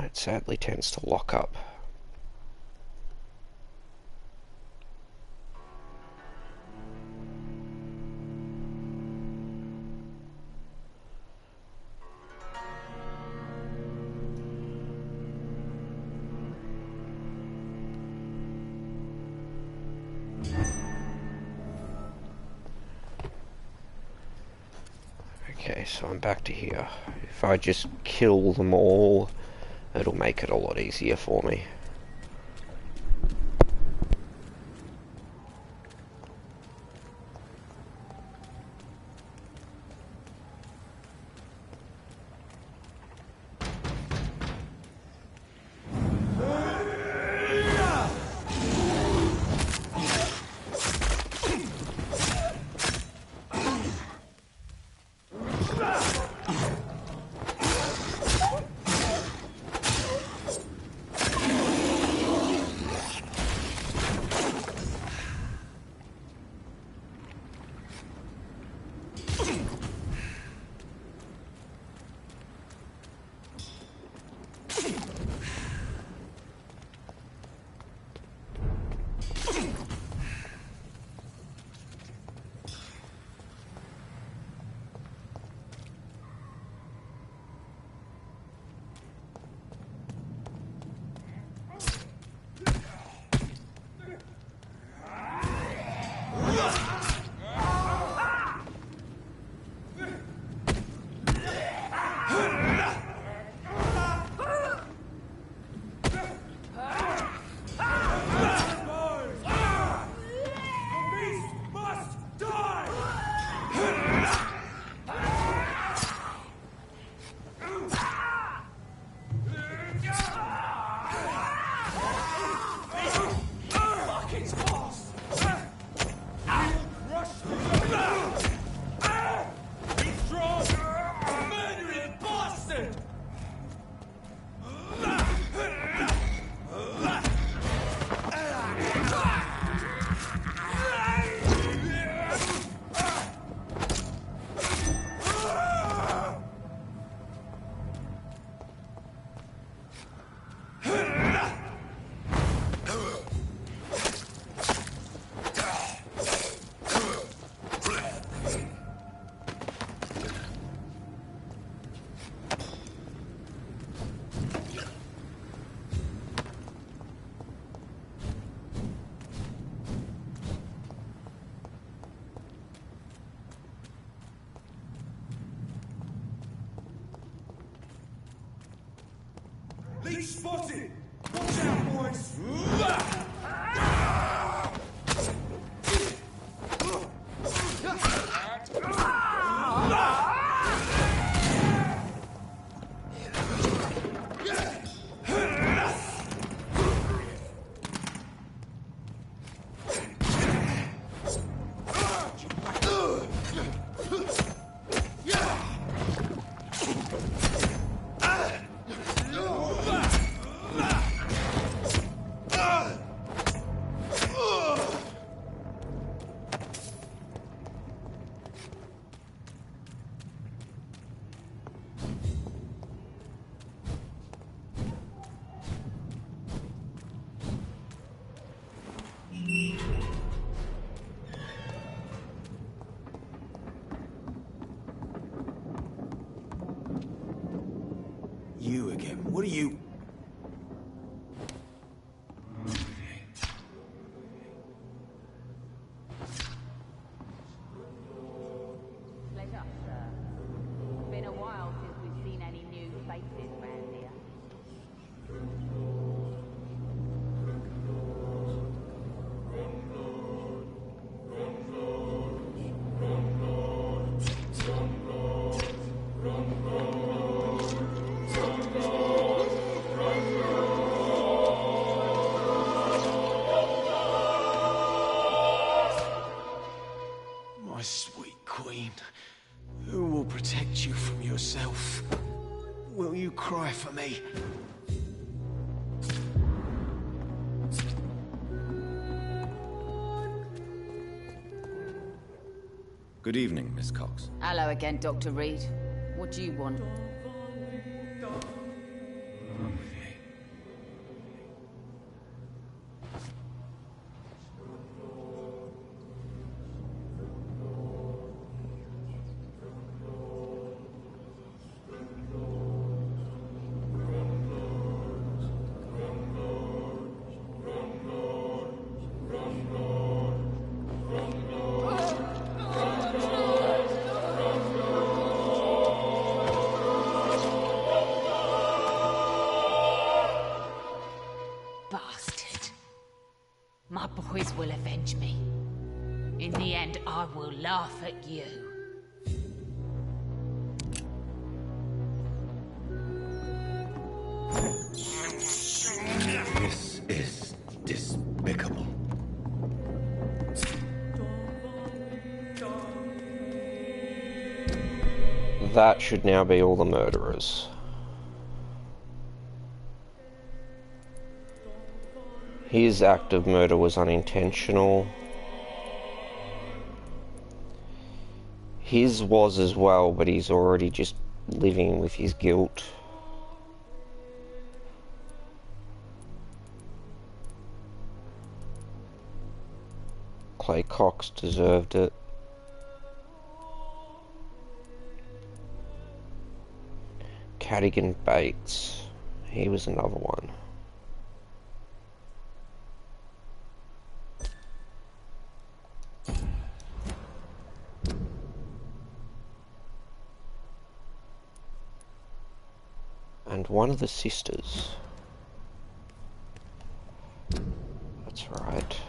It sadly tends to lock up. Okay, so I'm back to here. If I just kill them all, it'll make it a lot easier for me. Leech spotted! Watch out, boys! You again. What are you... Pleasure, sir. It's been a while since we've seen any new faces around here. My sweet queen, who will protect you from yourself? Will you cry for me? Good evening, Miss Cox. Hello again, Dr. Reed. What do you want? gods will avenge me. In the end, I will laugh at you. This is despicable. That should now be all the murderers. His act of murder was unintentional. His was as well, but he's already just living with his guilt. Clay Cox deserved it. Cadigan Bates, he was another one. And one of the sisters. That's right.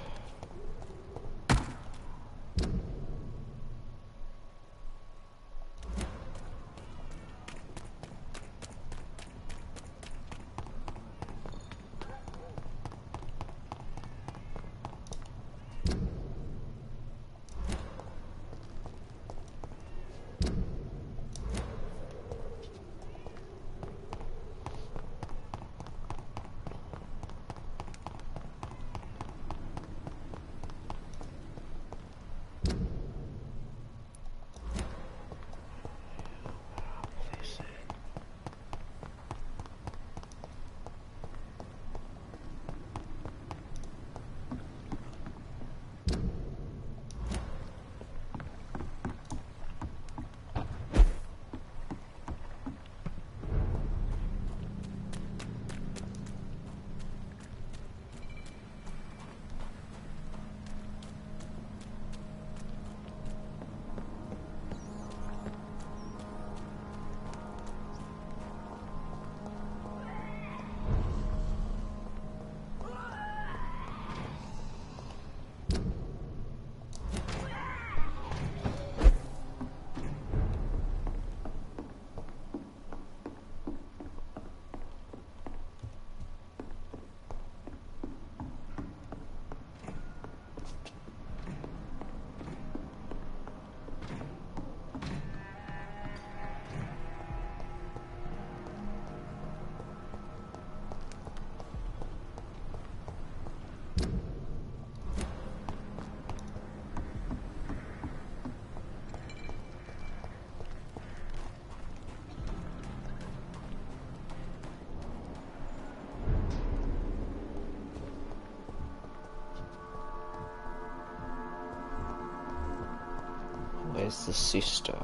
Where's the sister?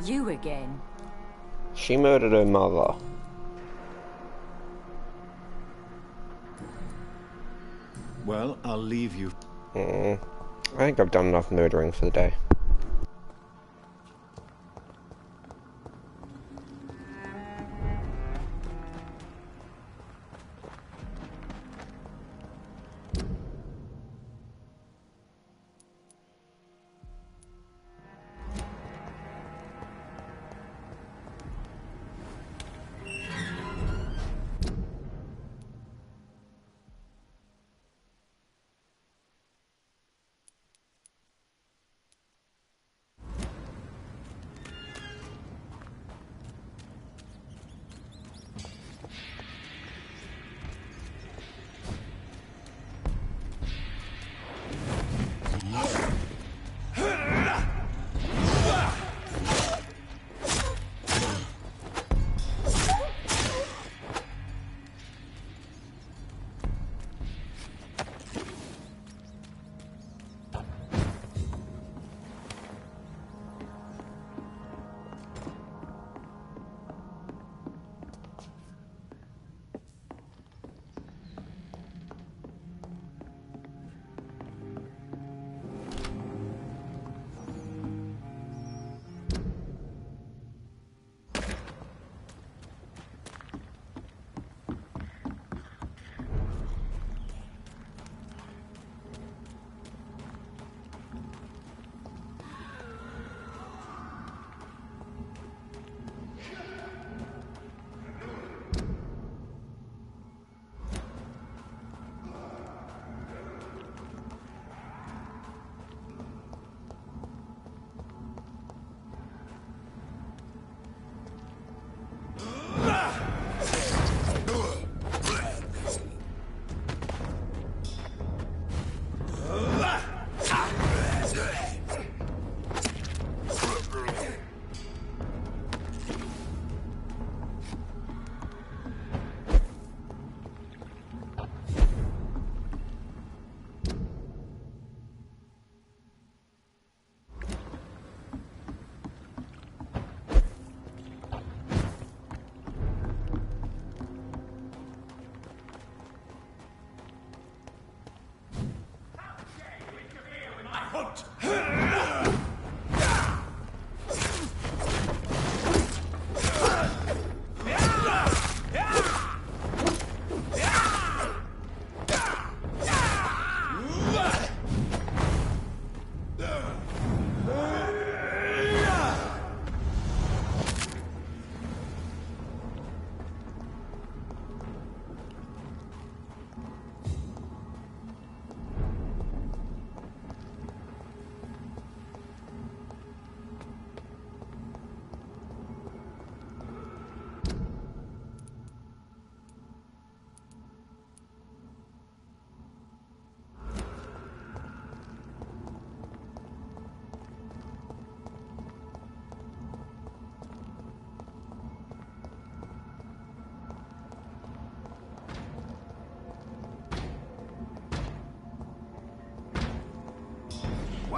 You again? She murdered her mother. Well, I'll leave you. I think I've done enough murdering for the day.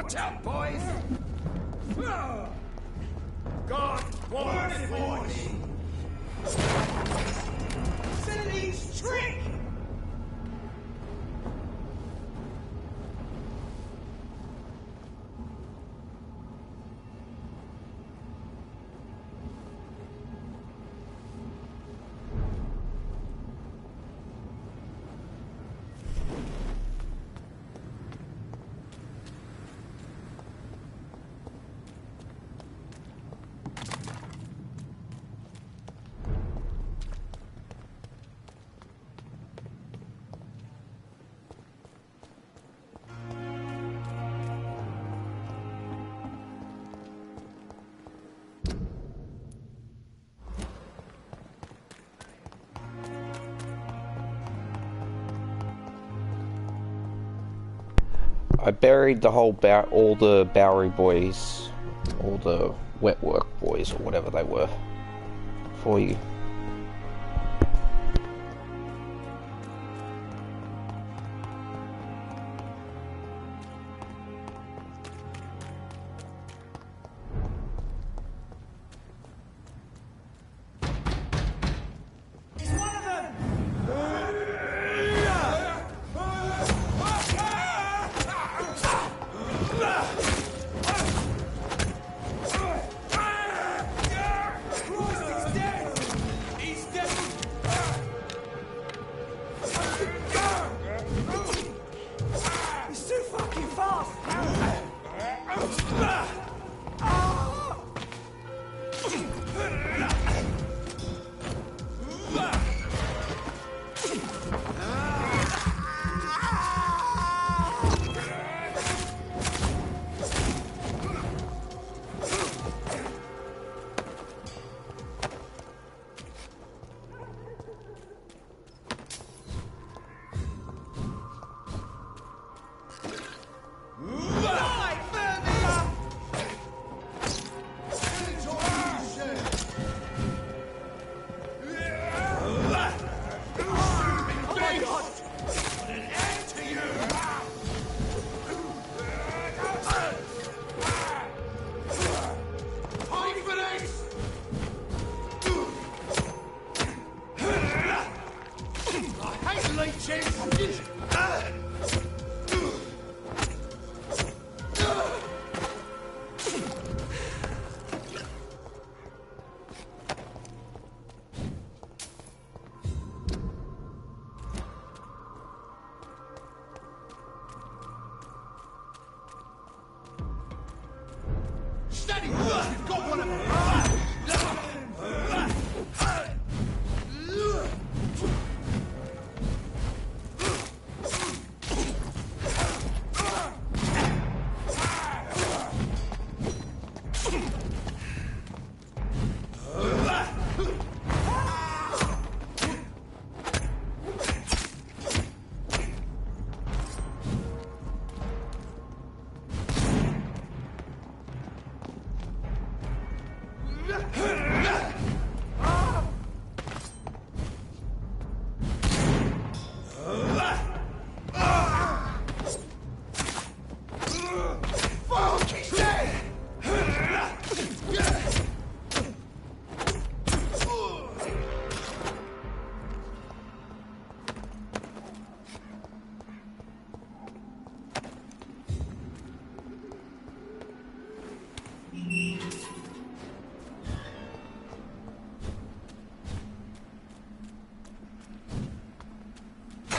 Watch out, boys! God wants voice! City's trick! I buried the whole all the Bowery boys, all the wet work boys, or whatever they were, for you.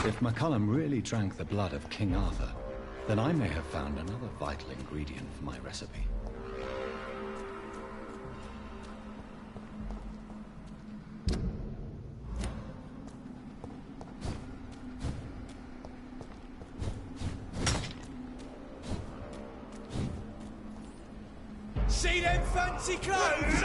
If McCullum really drank the blood of King Arthur, then I may have found another vital ingredient for my recipe. See them fancy clothes?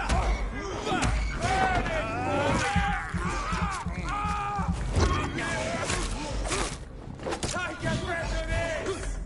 Take a breath of this!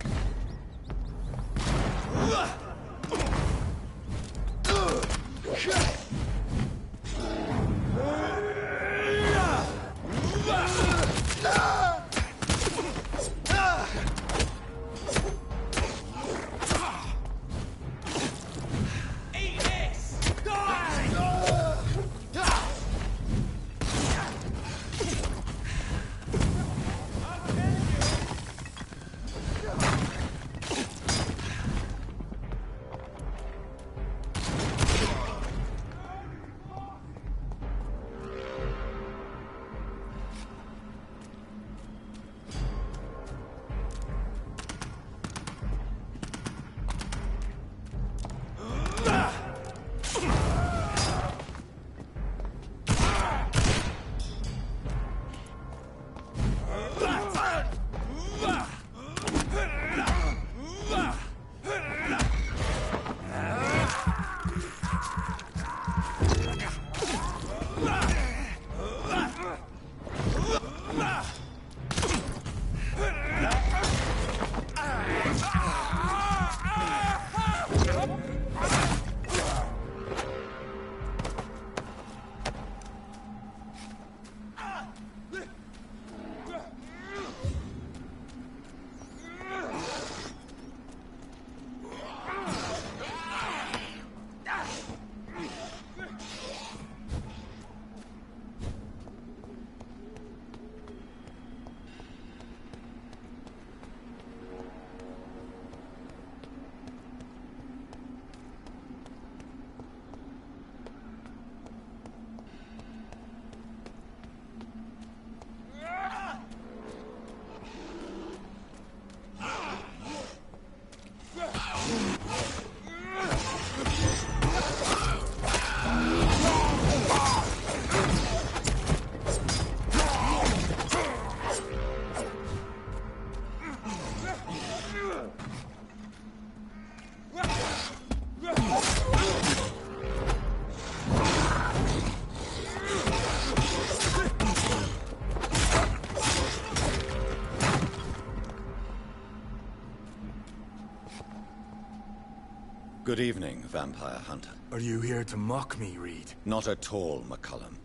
Good evening, Vampire Hunter. Are you here to mock me, Reed? Not at all, McCullum.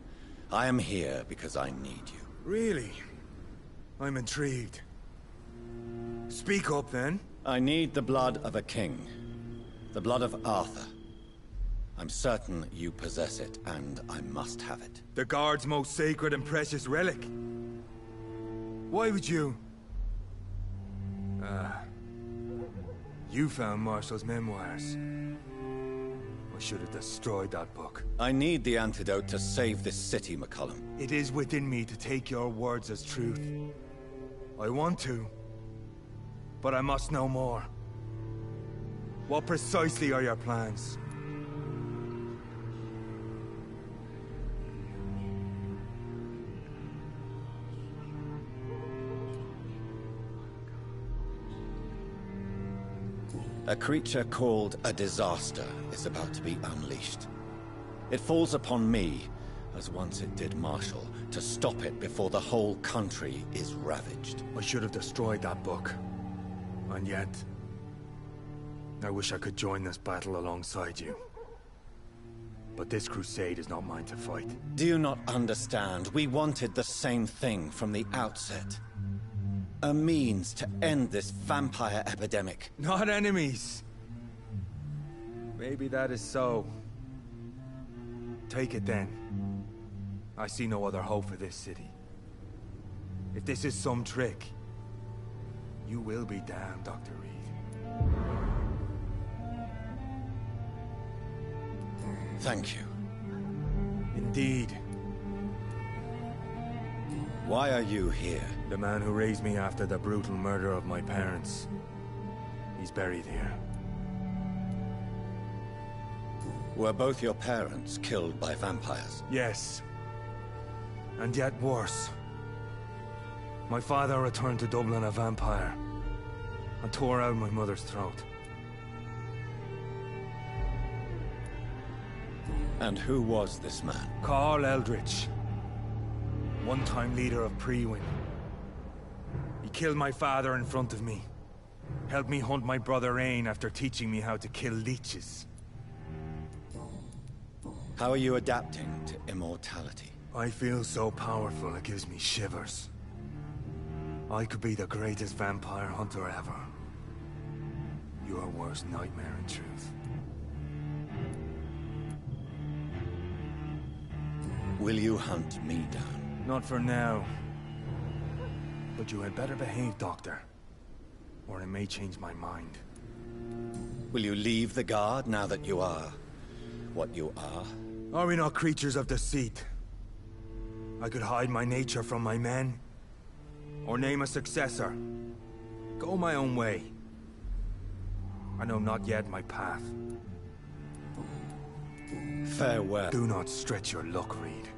I am here because I need you. Really? I'm intrigued. Speak up, then. I need the blood of a king. The blood of Arthur. I'm certain you possess it, and I must have it. The Guard's most sacred and precious relic. Why would you? You found Marshall's memoirs. I should have destroyed that book. I need the antidote to save this city, McCullum. It is within me to take your words as truth. I want to, but I must know more. What precisely are your plans? A creature called a disaster is about to be unleashed. It falls upon me, as once it did Marshall, to stop it before the whole country is ravaged. I should have destroyed that book. And yet, I wish I could join this battle alongside you. But this crusade is not mine to fight. Do you not understand? We wanted the same thing from the outset. A means to end this vampire epidemic. Not enemies. Maybe that is so. Take it then. I see no other hope for this city. If this is some trick, you will be damned, Dr. Reed. Thank you. Indeed. Why are you here? The man who raised me after the brutal murder of my parents. He's buried here. Were both your parents killed by vampires? Yes. And yet worse. My father returned to Dublin a vampire and tore out my mother's throat. And who was this man? Carl Eldritch. One-time leader of Prewin. He killed my father in front of me. Helped me hunt my brother Ain after teaching me how to kill leeches. How are you adapting to immortality? I feel so powerful it gives me shivers. I could be the greatest vampire hunter ever. Your worst nightmare in truth. Will you hunt me down? Not for now. But you had better behave, Doctor. Or I may change my mind. Will you leave the Guard now that you are what you are? Are we not creatures of deceit? I could hide my nature from my men. Or name a successor. Go my own way. I know not yet my path. Farewell. Do not stretch your luck, Reed.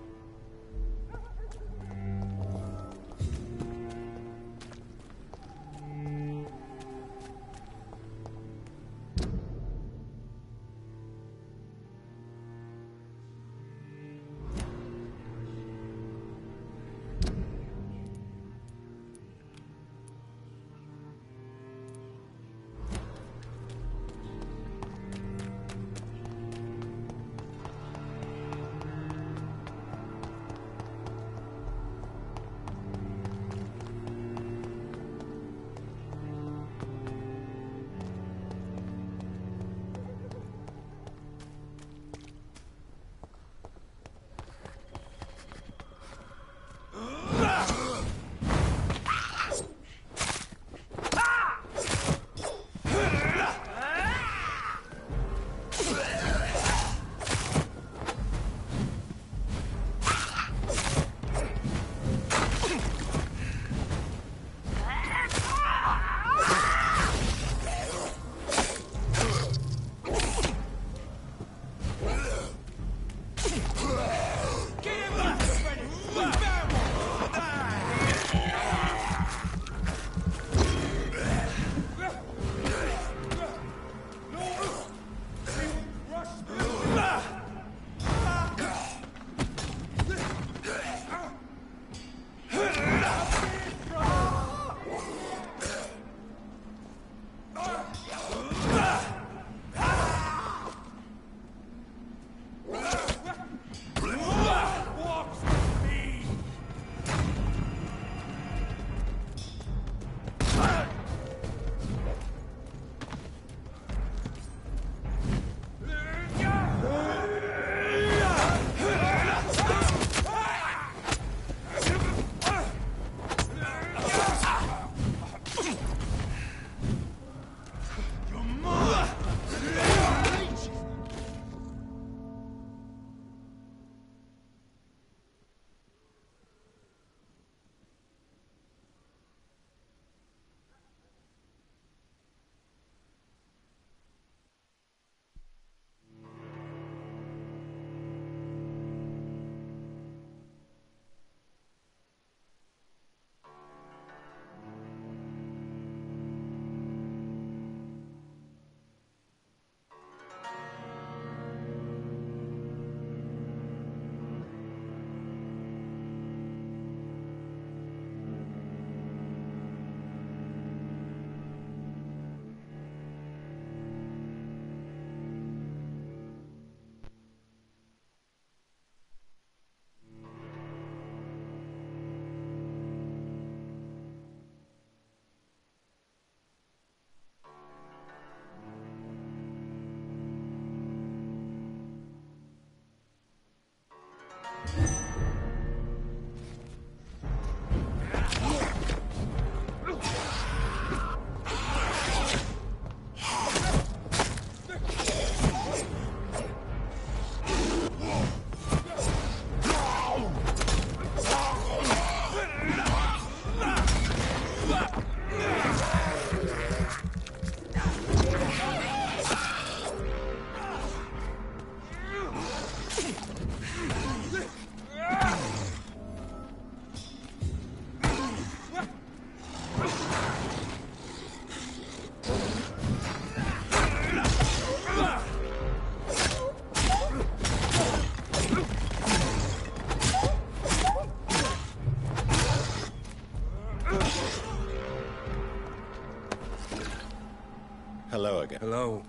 Hello again. Hello.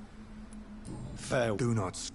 Farewell. Do not...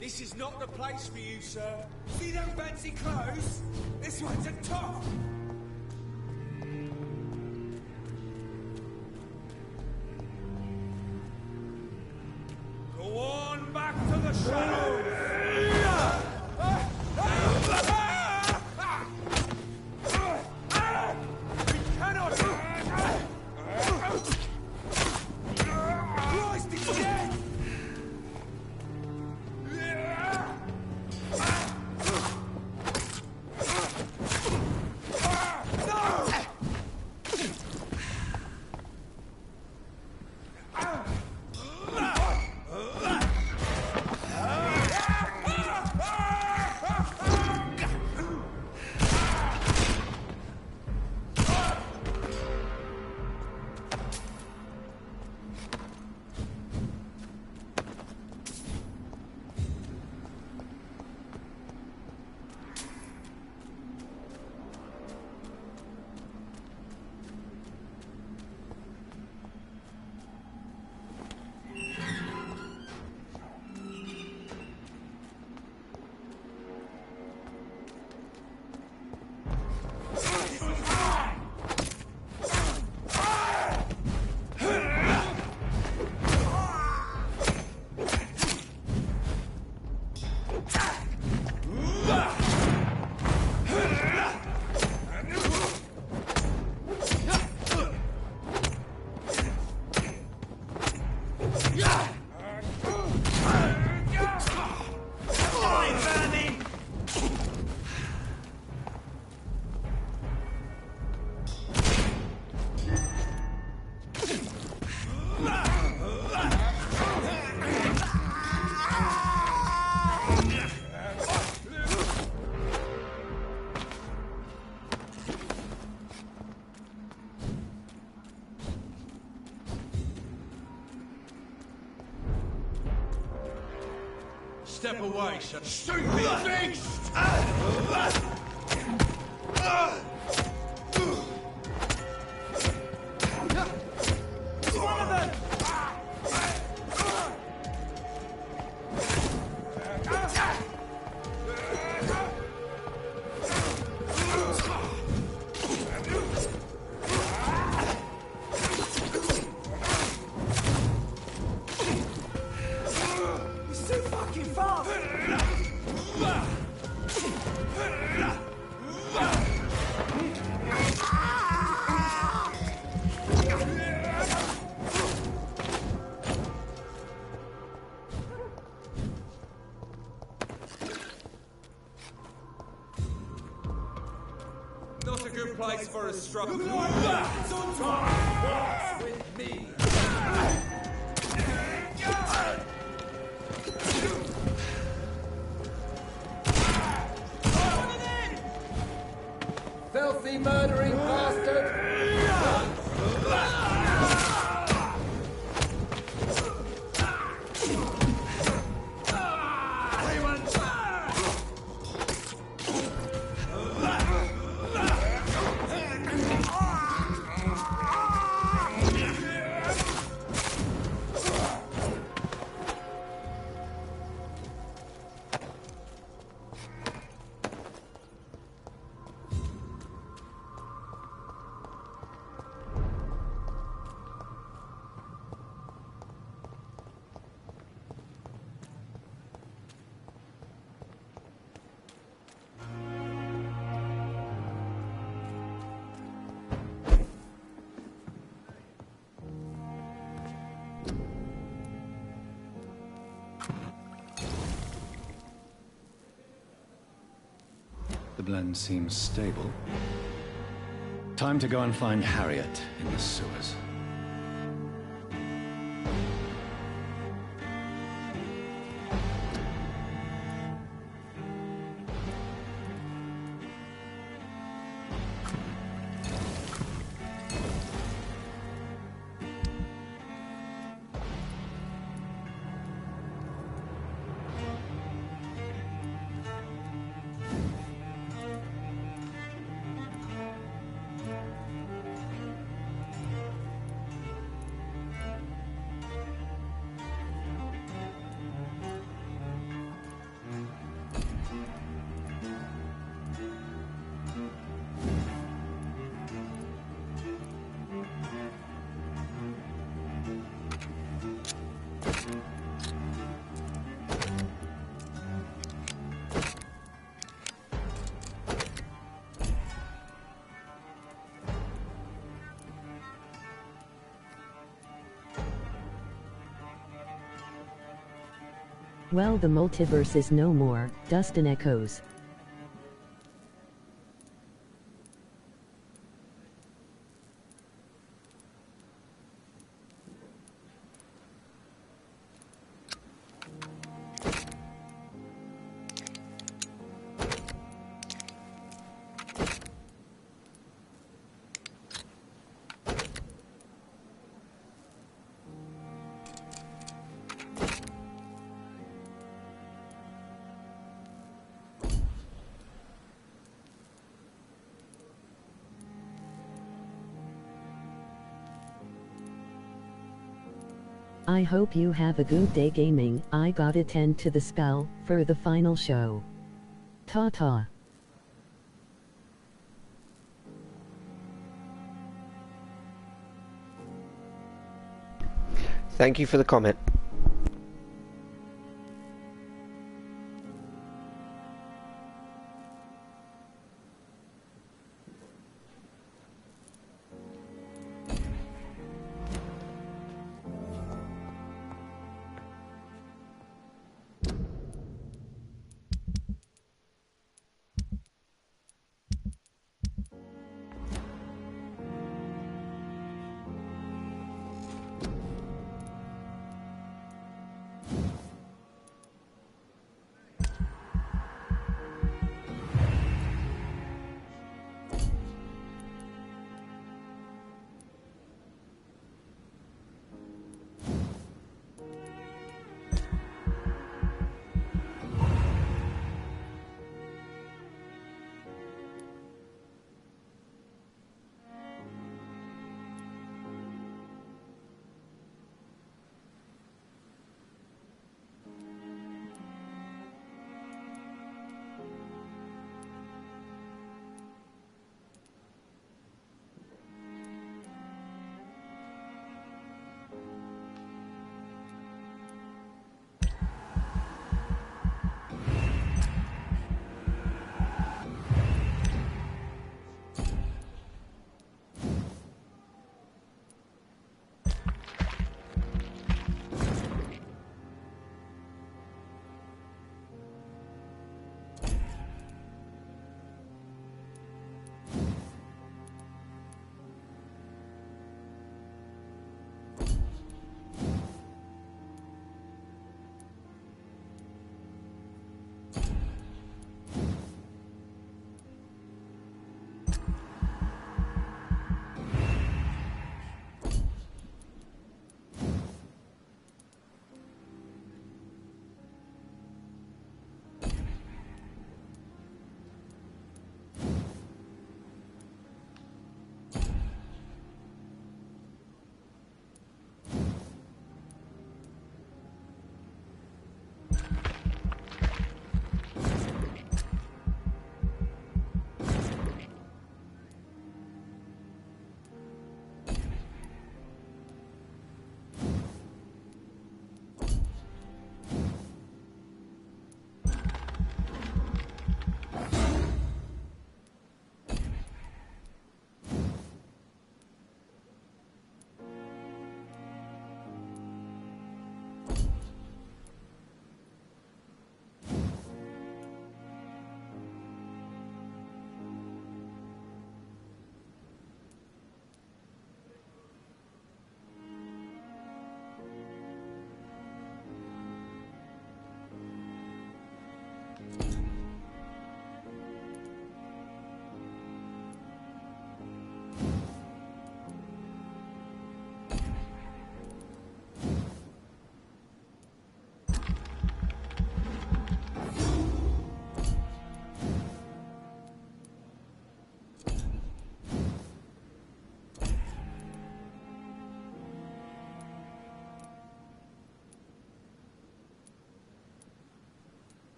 This is not the place for you, sir. See them fancy clothes? This one's a top. Go on back to the shadows. We cannot. Christ, it's dead. Step away, son. Stupid beast! One of them! He's too fucking fast! Not a good place for a struggle. It's on time! With me. Filthy murdering bastard! blend seems stable. Time to go and find Harriet in the sewers. Well, the multiverse is no more, dust and echoes. I hope you have a good day gaming. I gotta tend to the spell for the final show. Ta-ta. Thank you for the comment.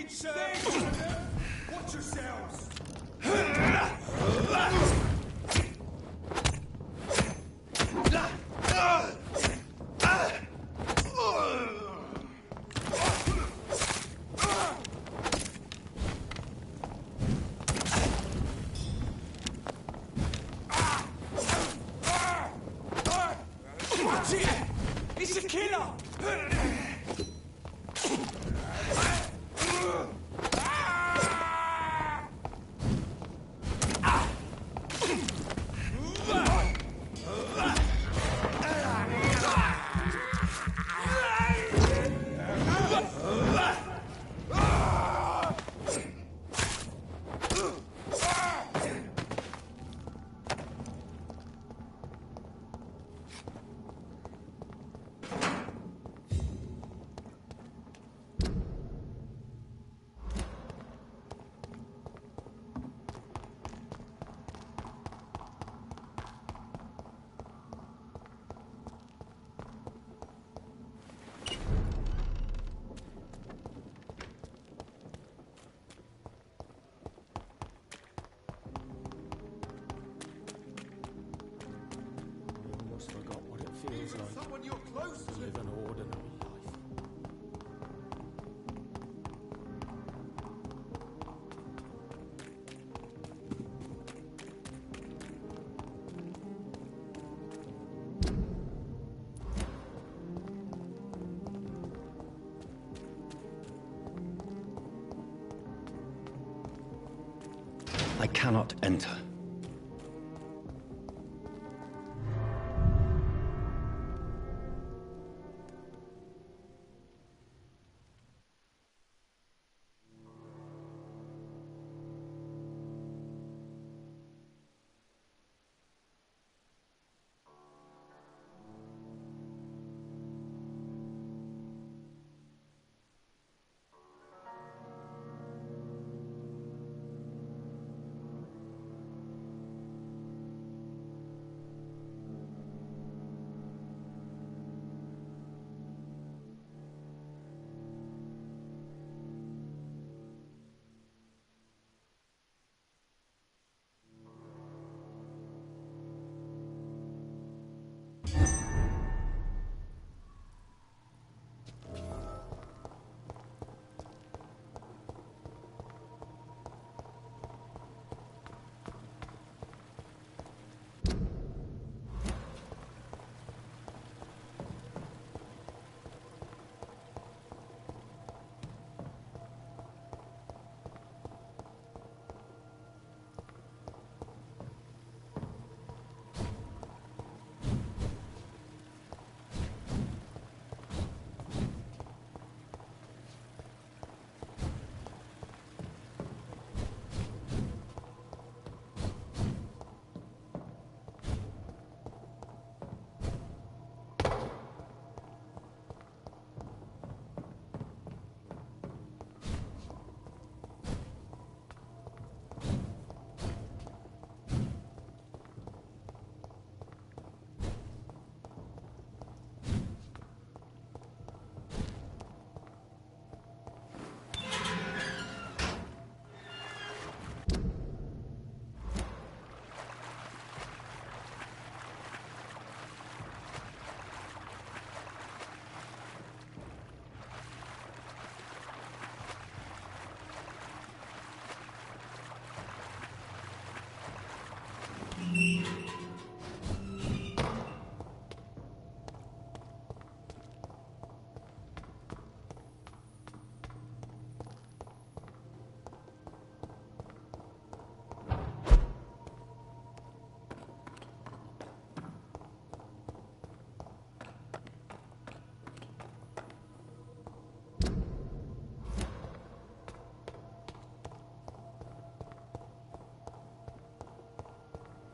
hostage, sir! Watch yourselves! He's a killer! Almost forgot what it feels like Someone you're close to to! live an ordinary life. I cannot enter.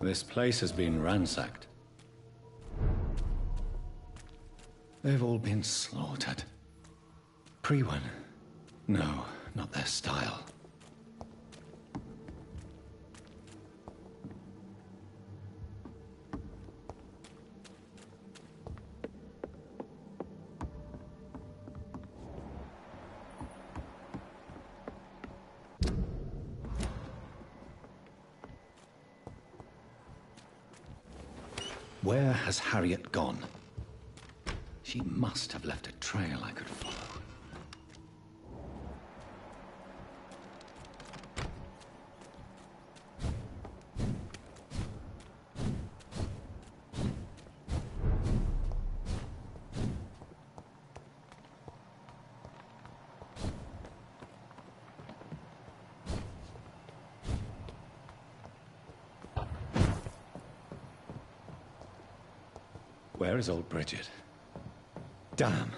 This place has been ransacked. They've all been slaughtered. Pre-one? No, not their style. Where has Harriet gone? She must have left a trail I could follow. Where is old Bridget? Damn.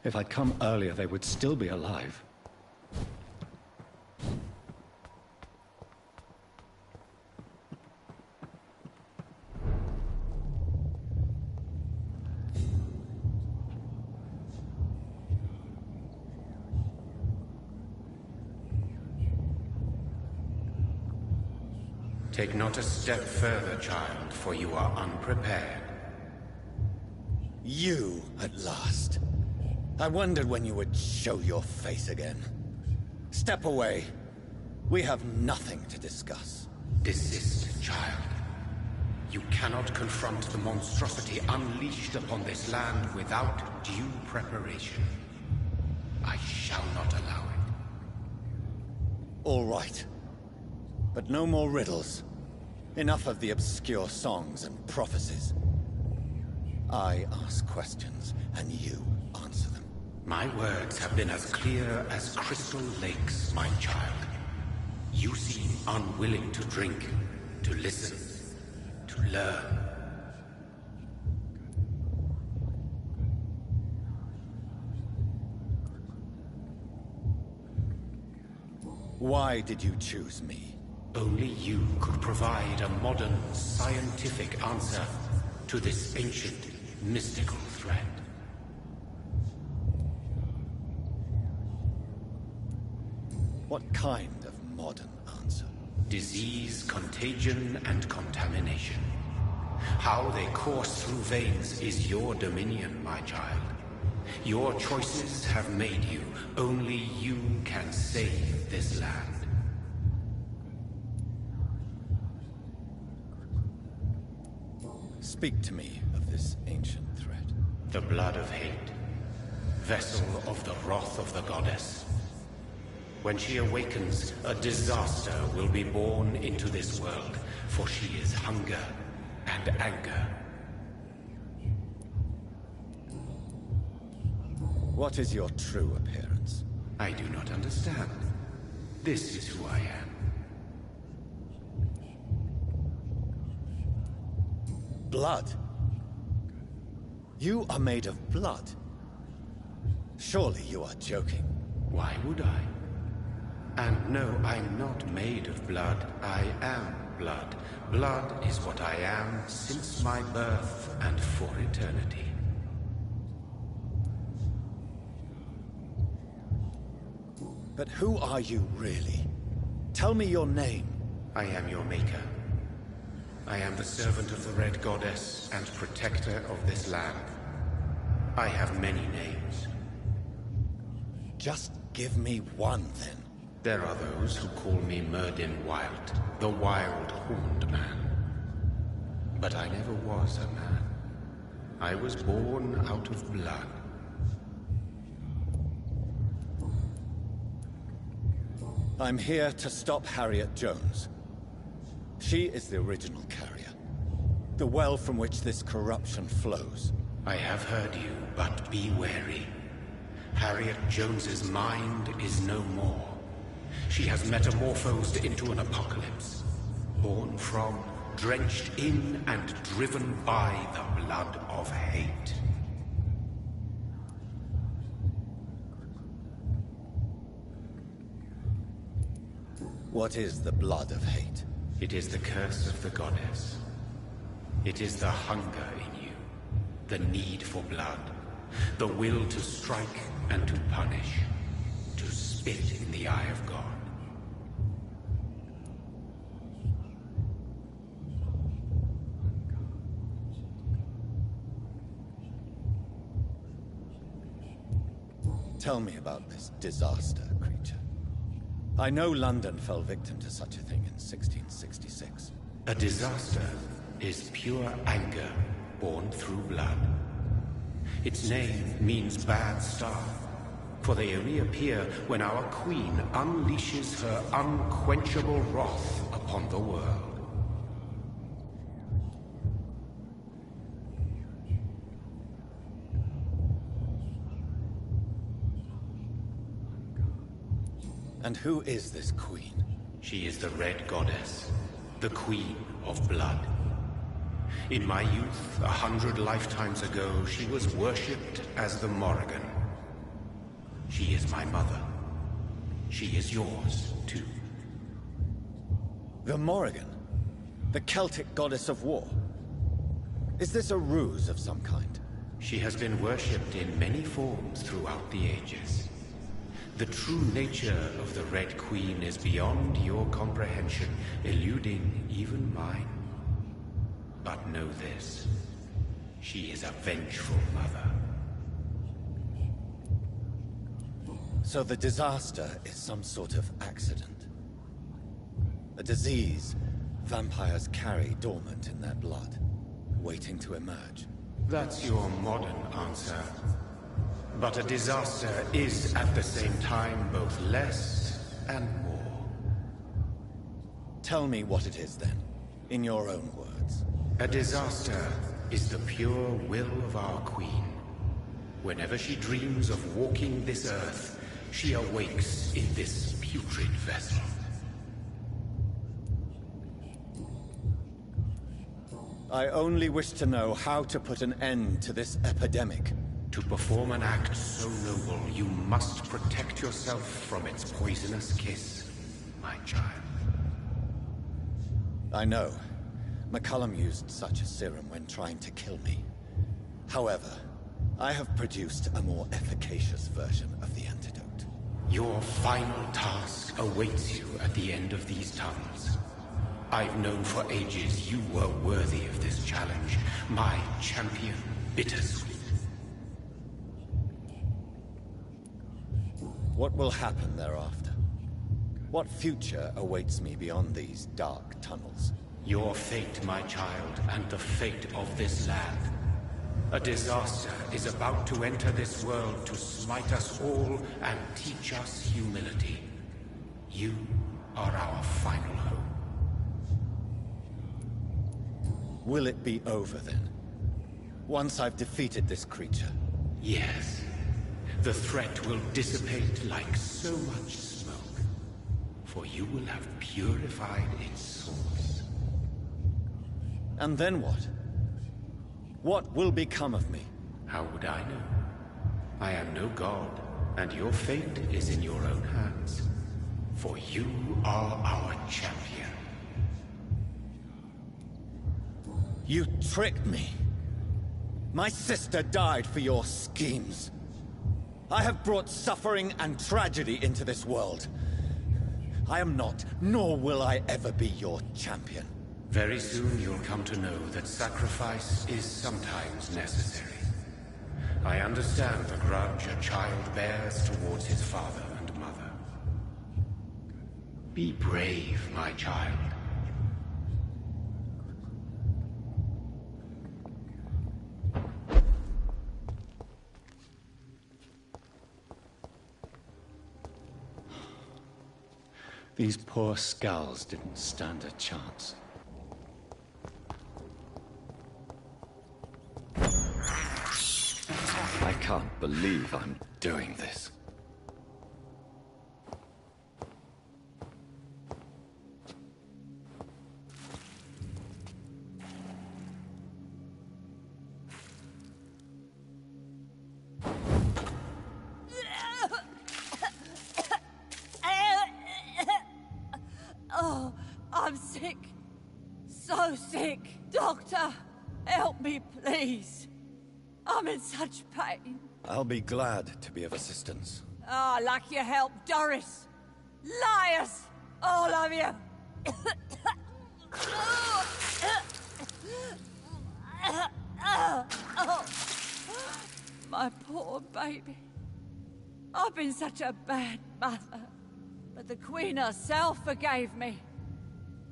If I'd come earlier, they would still be alive. Take not a step further, child, for you are unprepared. You, at last. I wondered when you would show your face again. Step away. We have nothing to discuss. Desist, child. You cannot confront the monstrosity unleashed upon this land without due preparation. I shall not allow it. All right. But no more riddles. Enough of the obscure songs and prophecies. I ask questions, and you answer them. My words have been as clear as crystal lakes, my child. You seem unwilling to drink, to listen, to learn. Why did you choose me? Only you could provide a modern, scientific answer to this ancient, mystical threat. What kind of modern answer? Disease, contagion, and contamination. How they course through veins is your dominion, my child. Your choices have made you. Only you can save this land. Speak to me of this ancient threat. The blood of hate. Vessel of the wrath of the goddess. When she awakens, a disaster will be born into this world, for she is hunger and anger. What is your true appearance? I do not understand. This is who I am. Blood? You are made of blood. Surely you are joking. Why would I? And no, I'm not made of blood. I am blood. Blood is what I am since my birth and for eternity. But who are you really? Tell me your name. I am your maker. I am the servant of the Red Goddess and protector of this land. I have many names. Just give me one, then. There are those who call me Myrddin Wild, the Wild Horned Man. But I never was a man. I was born out of blood. I'm here to stop Harriet Jones. She is the original carrier. The well from which this corruption flows. I have heard you, but be wary. Harriet Jones's mind is no more. She has metamorphosed into an apocalypse. Born from, drenched in, and driven by the blood of hate. What is the blood of hate? It is the curse of the goddess. It is the hunger in you, the need for blood, the will to strike and to punish, to spit in the eye of God. Tell me about this disaster, creature. I know London fell victim to such a thing in 1666. A disaster? is pure anger born through blood. Its name means bad star, for they reappear when our queen unleashes her unquenchable wrath upon the world. And who is this queen? She is the Red Goddess, the Queen of Blood. In my youth, 100 lifetimes ago, she was worshipped as the Morrigan. She is my mother. She is yours, too. The Morrigan? The Celtic goddess of war? Is this a ruse of some kind? She has been worshipped in many forms throughout the ages. The true nature of the Red Queen is beyond your comprehension, eluding even mine. But know this, she is a vengeful mother. So the disaster is some sort of accident. A disease vampires carry dormant in their blood, waiting to emerge. That's your modern answer. But a disaster is at the same time both less and more. Tell me what it is then, in your own words. A disaster is the pure will of our queen. Whenever she dreams of walking this earth, she awakes in this putrid vessel. I only wish to know how to put an end to this epidemic. To perform an act so noble, you must protect yourself from its poisonous kiss, my child. I know. McCullum used such a serum when trying to kill me. However, I have produced a more efficacious version of the antidote. Your final task awaits you at the end of these tunnels. I've known for ages you were worthy of this challenge, my champion, Bittersweet. What will happen thereafter? What future awaits me beyond these dark tunnels? Your fate, my child, and the fate of this land. A disaster is about to enter this world to smite us all and teach us humility. You are our final hope. Will it be over then? Once I've defeated this creature? Yes. The threat will dissipate like so much smoke, for you will have purified its source. And then what? What will become of me? How would I know? I am no god, and your fate is in your own hands. For you are our champion. You tricked me. My sister died for your schemes. I have brought suffering and tragedy into this world. I am not, nor will I ever be your champion. Very soon you'll come to know that sacrifice is sometimes necessary. I understand the grudge a child bears towards his father and mother. Be brave, my child. These poor skulls didn't stand a chance. I can't believe I'm doing this. Oh, I'm sick. So sick. Doctor, help me, please. I'm in such pain. I'll be glad to be of assistance. Ah, like your help, Doris. Liars! All of you! My poor baby. I've been such a bad mother. But the Queen herself forgave me.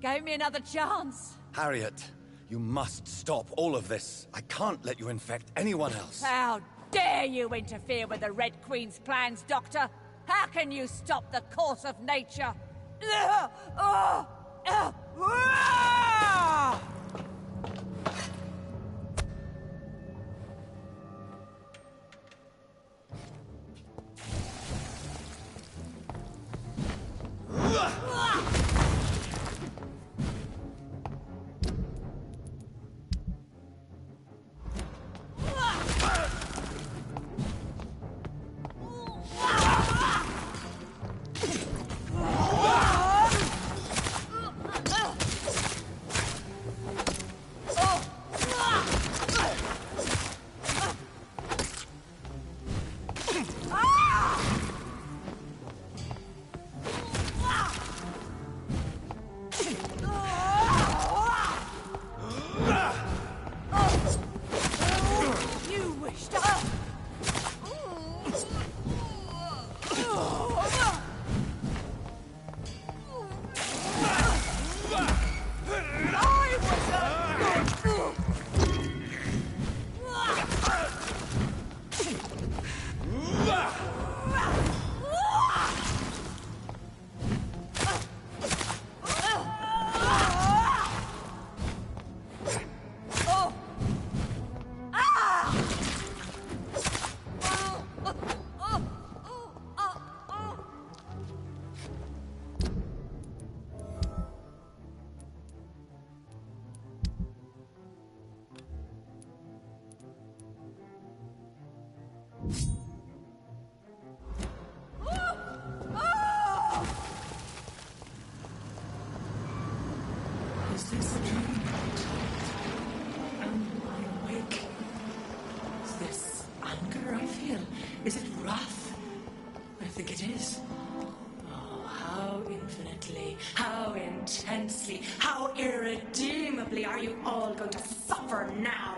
Gave me another chance. Harriet, You must stop all of this. I can't let you infect anyone else. How dare you interfere with the Red Queen's plans, Doctor? How can you stop the course of nature? Is this a dream? Am I awake? Is this anger I feel? Is it wrath? I think it is. Oh, how infinitely, how intensely, how irredeemably are you all going to suffer now?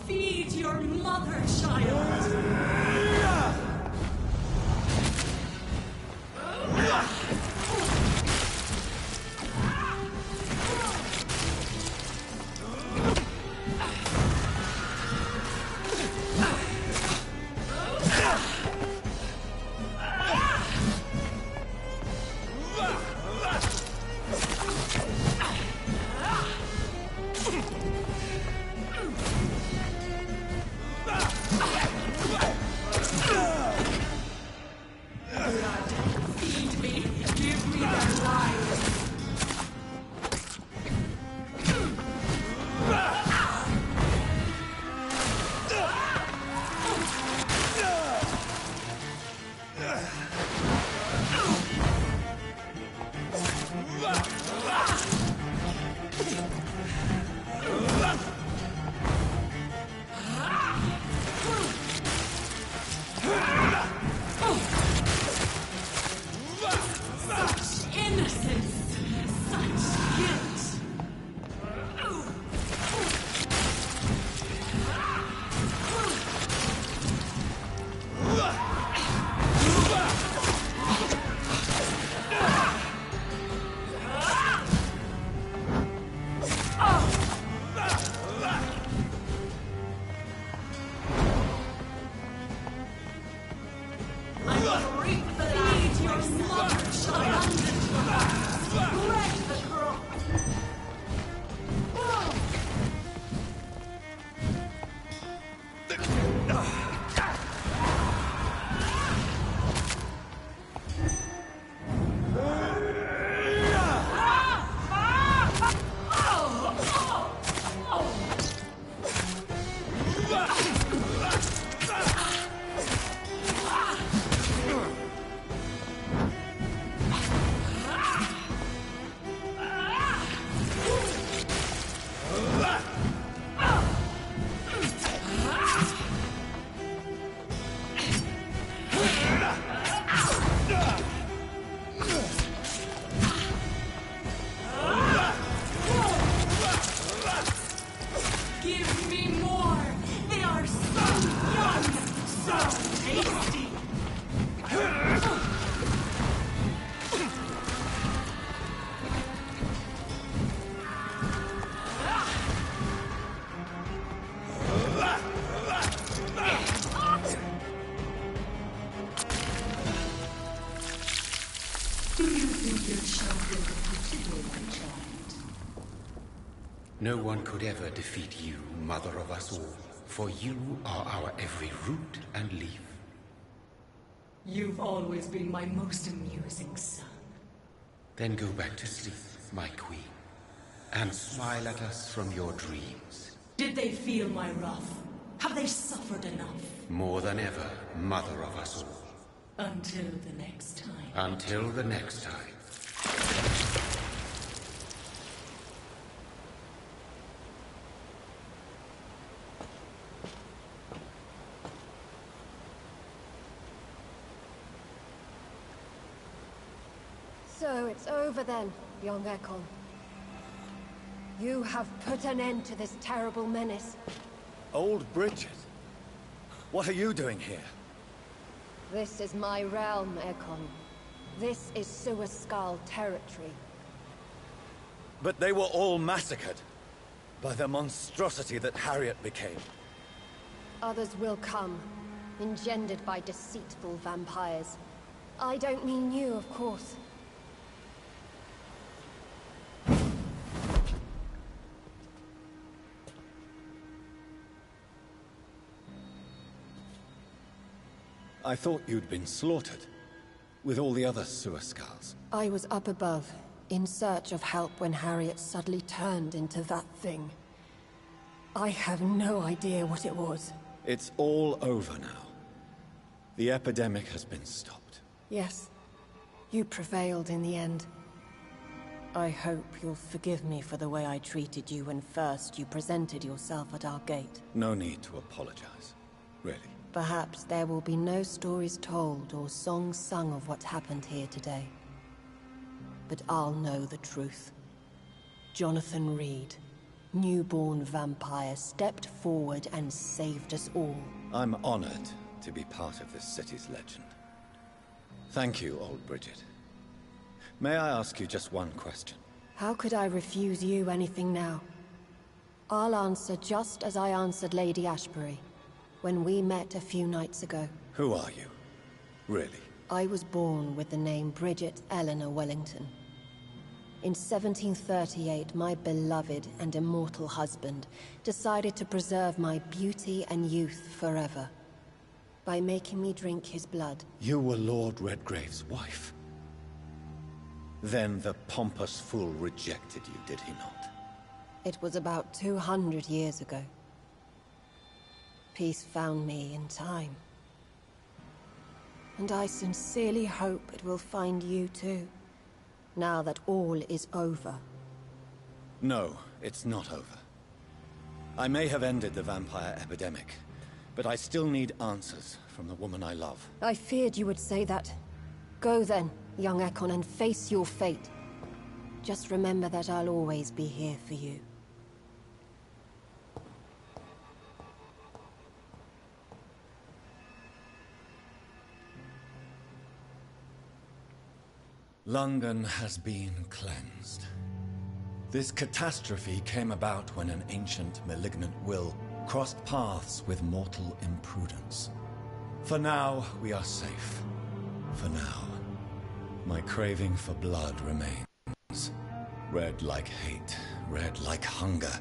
Feed your mother, child! Give me more! They are so young! So tasty! Do you think your champion defeatable, my child? No one could ever defeat you, mother of us all, for you are our every root and leaf. You've always been my most amusing son. Then go back to sleep, my queen, and smile at us from your dreams. Did they feel my wrath? Have they suffered enough? More than ever, mother of us all. Until the next time. Until the next time. So it's over then, young Ekon. You have put an end to this terrible menace. Old Bridget? What are you doing here? This is my realm, Ekon. This is Suascal territory. But they were all massacred by the monstrosity that Harriet became. Others will come, engendered by deceitful vampires. I don't mean you, of course. I thought you'd been slaughtered, with all the other Suascals. I was up above, in search of help when Harriet suddenly turned into that thing. I have no idea what it was. It's all over now. The epidemic has been stopped. Yes, you prevailed in the end. I hope you'll forgive me for the way I treated you when first you presented yourself at our gate. No need to apologize, really. Perhaps there will be no stories told or songs sung of what happened here today. But I'll know the truth. Jonathan Reed, newborn vampire, stepped forward and saved us all. I'm honored to be part of this city's legend. Thank you, old Bridget. May I ask you just one question? How could I refuse you anything now? I'll answer just as I answered Lady Ashbury when we met a few nights ago. Who are you? Really? I was born with the name Bridget Eleanor Wellington. In 1738, my beloved and immortal husband decided to preserve my beauty and youth forever by making me drink his blood. You were Lord Redgrave's wife. Then the pompous fool rejected you, did he not? It was about 200 years ago. Peace found me in time. And I sincerely hope it will find you too, now that all is over. No, it's not over. I may have ended the vampire epidemic, but I still need answers from the woman I love. I feared you would say that. Go then, young Ekon, and face your fate. Just remember that I'll always be here for you. London has been cleansed. This catastrophe came about when an ancient malignant will crossed paths with mortal imprudence. For now, we are safe. For now. My craving for blood remains. Red like hate, red like hunger,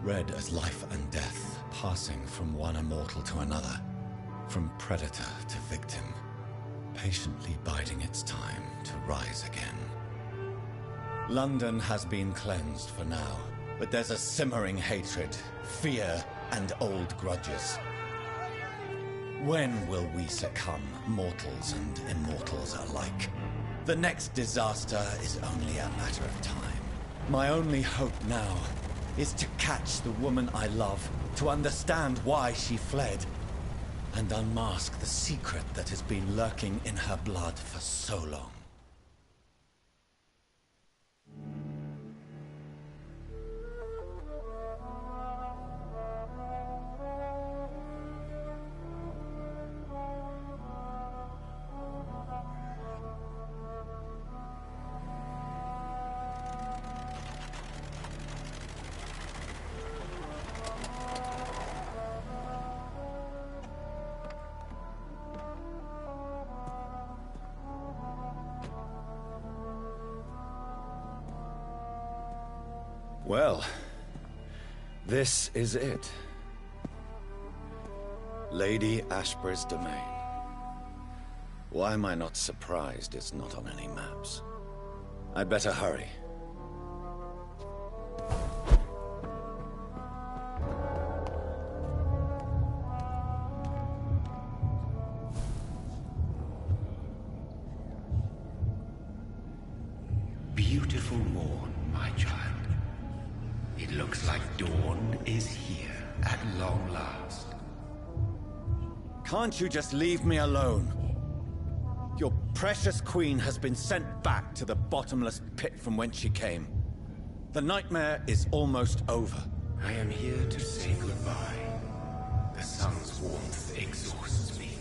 red as life and death, passing from one immortal to another, from predator to victim, patiently biding its time to rise again. London has been cleansed for now, but there's a simmering hatred, fear, and old grudges. When will we succumb, mortals and immortals alike? The next disaster is only a matter of time. My only hope now is to catch the woman I love, to understand why she fled, and unmask the secret that has been lurking in her blood for so long. Well, this is it. Lady Ashbur's domain. Why am I not surprised it's not on any maps? I'd better hurry. Beautiful morn, my child. It looks like dawn is here at long last. Can't you just leave me alone? Your precious queen has been sent back to the bottomless pit from whence she came. The nightmare is almost over. I am here to say goodbye. The sun's warmth exhausts me.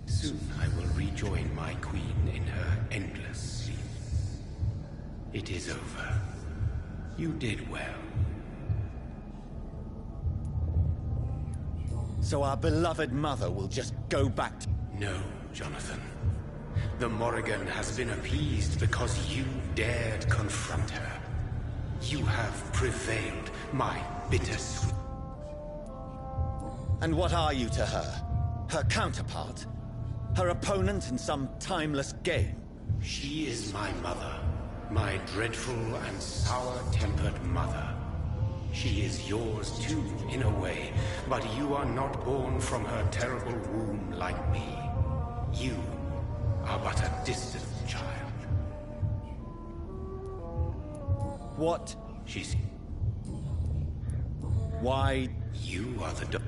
Soon I will rejoin my queen in her endless sleep. It is over. You did well. So our beloved mother will just go back to... No, Jonathan. The Morrigan has been appeased because you dared confront her. You have prevailed, my bittersweet. And what are you to her? Her counterpart? Her opponent in some timeless game? She is my mother. My dreadful and sour-tempered mother. She is yours too, in a way, but you are not born from her terrible womb like me. You are but a distant child. What? She's... Why? You are the...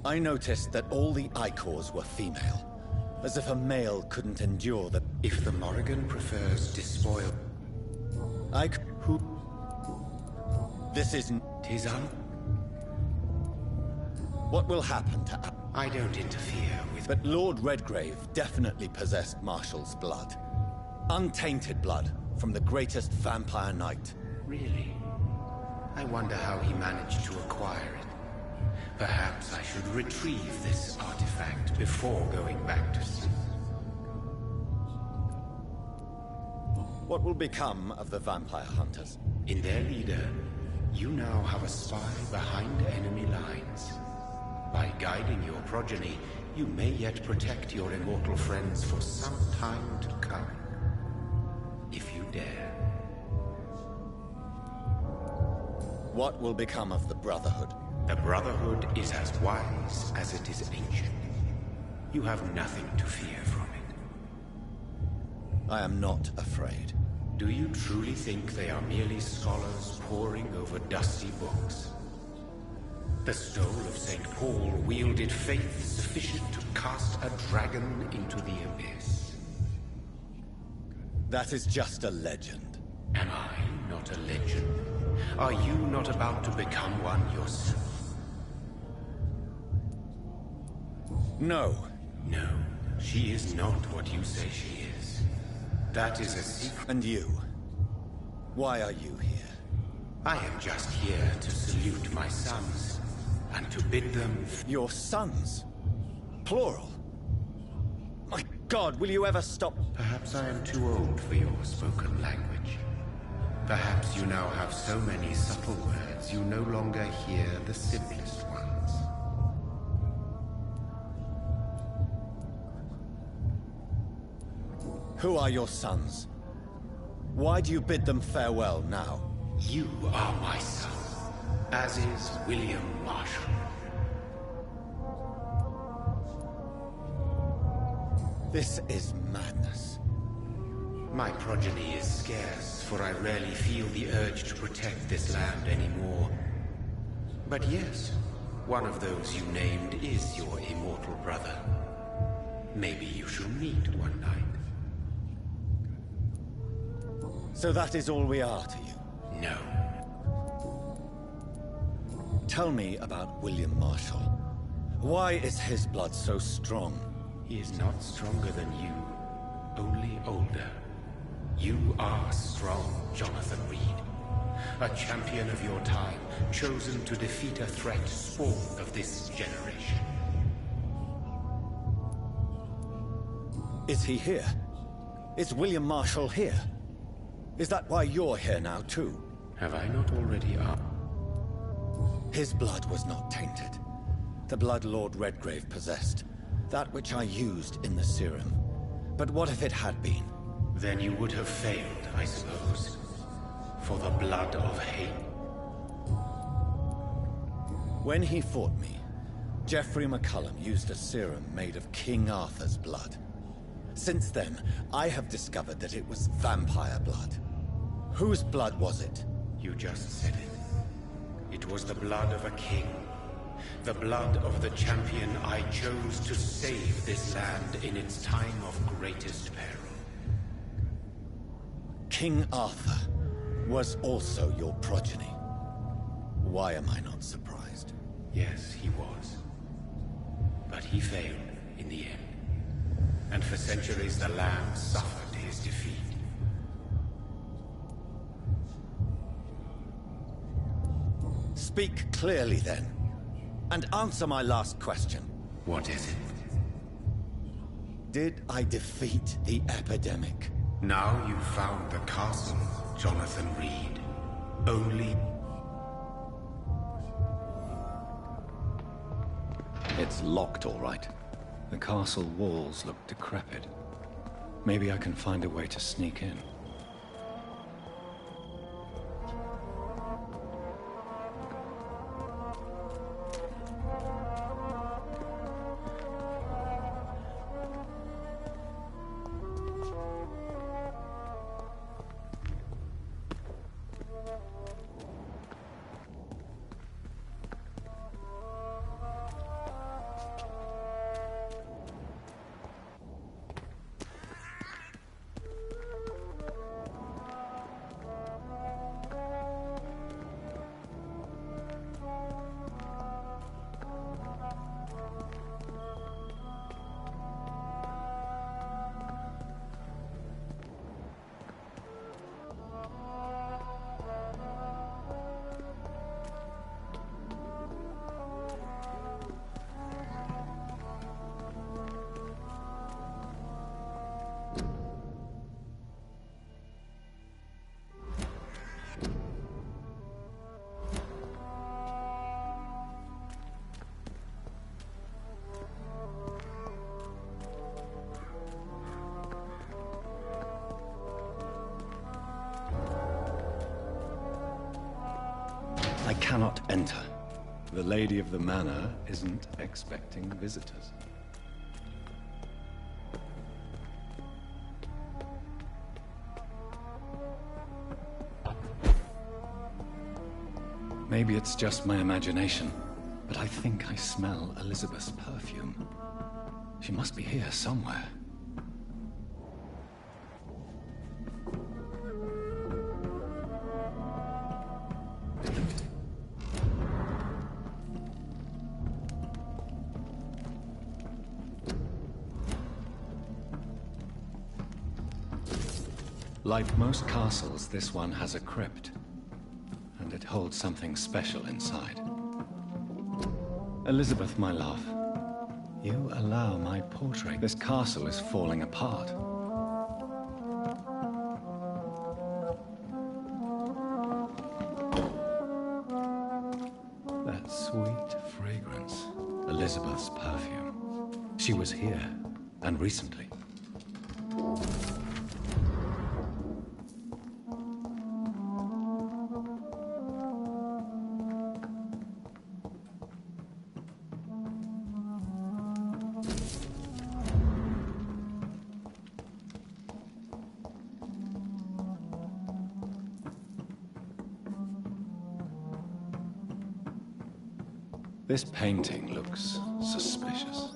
I noticed that all the Icors were female. As if a male couldn't endure the... If the Morrigan prefers despoil... Who... This isn't... Tis What will happen to... I don't interfere with... But Lord Redgrave definitely possessed Marshall's blood. Untainted blood from the greatest vampire knight. Really? I wonder how he managed to acquire it. Perhaps I should retrieve this artifact before going back to sleep. What will become of the vampire hunters? In their leader, you now have a spy behind enemy lines. By guiding your progeny, you may yet protect your immortal friends for some time to come. If you dare. What will become of the Brotherhood? The Brotherhood is as wise as it is ancient. You have nothing to fear from it. I am not afraid. Do you truly think they are merely scholars poring over dusty books? The stole of St. Paul wielded faith sufficient to cast a dragon into the abyss. That is just a legend. Am I not a legend? Are you not about to become one yourself? No. No, she is not what you say she is. That is a secret. And you? Why are you here? I am just here to salute my sons, and to bid them... Your sons? Plural? My God, will you ever stop? Perhaps I am too old for your spoken language. Perhaps you now have so many subtle words you no longer hear the simplest ones. Who are your sons? Why do you bid them farewell now? You are my son, as is William Marshall. This is madness. My progeny is scarce, for I rarely feel the urge to protect this land anymore. But yes, one of those you named is your immortal brother. Maybe you shall meet one night. So that is all we are to you? No. Tell me about William Marshall. Why is his blood so strong? He is not stronger than you, only older. You are strong, Jonathan Reed. A champion of your time, chosen to defeat a threat spawn of this generation. Is he here? Is William Marshall here? Is that why you're here now, too? Have I not already asked? His blood was not tainted. The blood Lord Redgrave possessed. That which I used in the serum. But what if it had been? Then you would have failed, I suppose. For the blood of hate. When he fought me, Geoffrey McCullum used a serum made of King Arthur's blood. Since then, I have discovered that it was vampire blood. Whose blood was it? You just said it. It was the blood of a king. The blood of the champion I chose to save this land in its time of greatest peril. King Arthur was also your progeny. Why am I not surprised? Yes, he was. But he failed in the end. And for centuries the land suffered his defeat. Speak clearly then, and answer my last question. What is it? Did I defeat the epidemic? Now you've found the castle, Jonathan Reed. Only... It's locked, all right. The castle walls look decrepit. Maybe I can find a way to sneak in. I cannot enter. The Lady of the Manor isn't expecting visitors. Maybe it's just my imagination, but I think I smell Elizabeth's perfume. She must be here somewhere. Like most castles, this one has a crypt, and it holds something special inside. Elizabeth, my love, you allow my portrait. This castle is falling apart. That sweet fragrance, Elizabeth's perfume. She was here, and recently. This painting looks suspicious.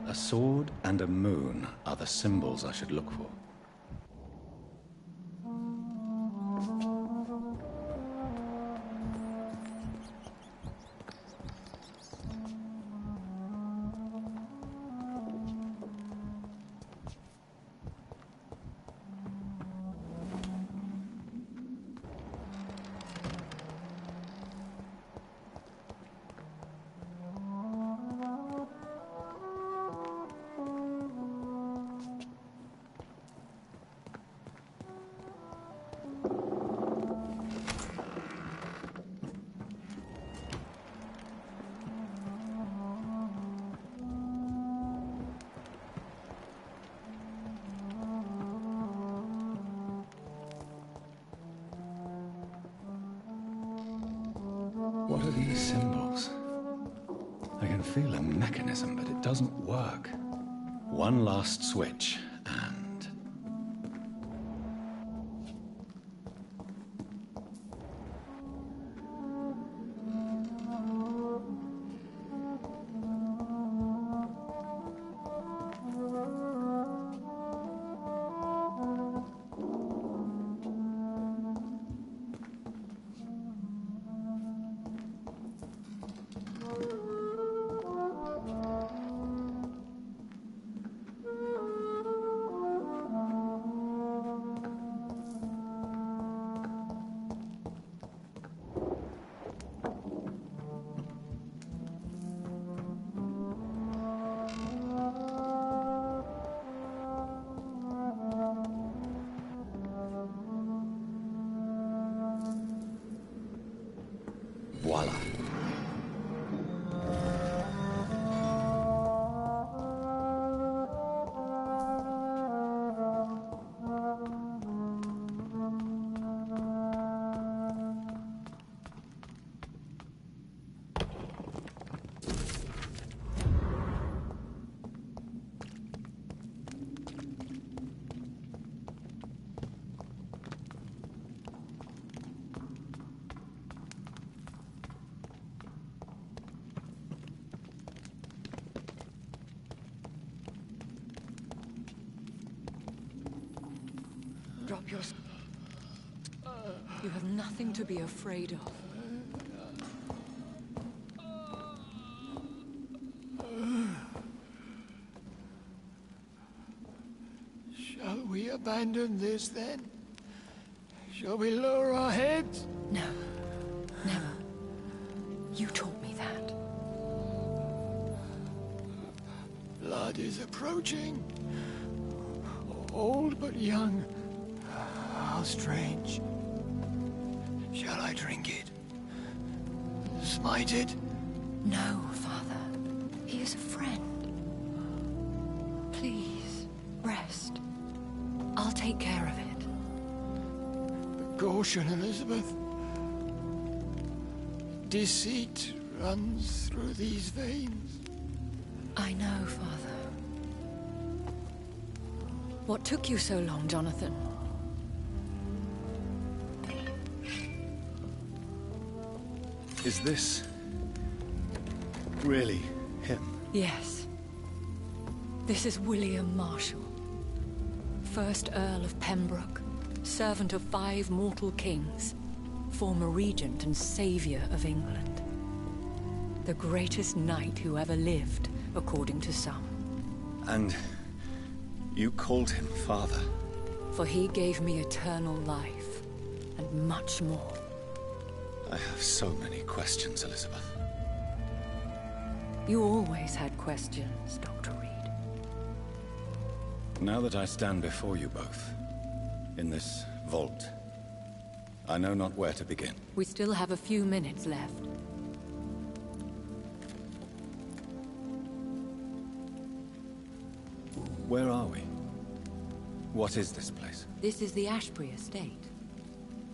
A sword and a moon are the symbols I should look for. What are these symbols? I can feel a mechanism, but it doesn't work. One last switch, and... voila. Drop your... You have nothing to be afraid of. Shall we abandon this then? Shall we lower our heads? No. Never. You taught me that. Blood is approaching. Old but young. How strange. Shall I drink it? Smite it? No, Father. He is a friend. Please, rest. I'll take care of it. Caution, Elizabeth. Deceit runs through these veins. I know, Father. What took you so long, Jonathan? Is this... really him? Yes. This is William Marshall, 1st Earl of Pembroke, servant of 5 mortal kings, former regent and savior of England. The greatest knight who ever lived, according to some. And you called him father? For he gave me eternal life, and much more. I have so many questions, Elizabeth. You always had questions, Dr. Reed. Now that I stand before you both, in this vault, I know not where to begin. We still have a few minutes left. Where are we? What is this place? This is the Ashbury estate.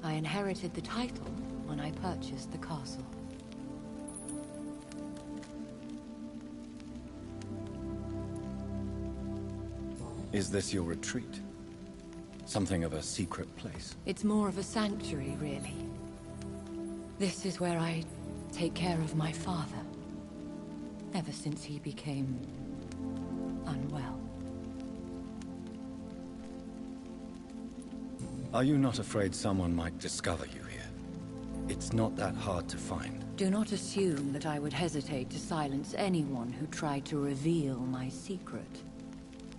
I inherited the title when I purchased the castle. Is this your retreat? Something of a secret place? It's more of a sanctuary, really. This is where I take care of my father. Ever since he became unwell. Are you not afraid someone might discover you here? It's not that hard to find. Do not assume that I would hesitate to silence anyone who tried to reveal my secret.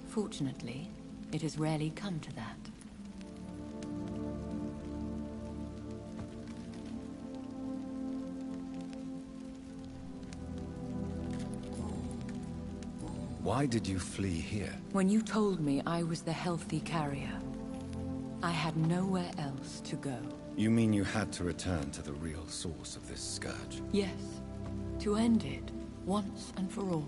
Fortunately, it has rarely come to that. Why did you flee here? When you told me I was the healthy carrier, I had nowhere else to go. You mean you had to return to the real source of this scourge? Yes, to end it, once and for all.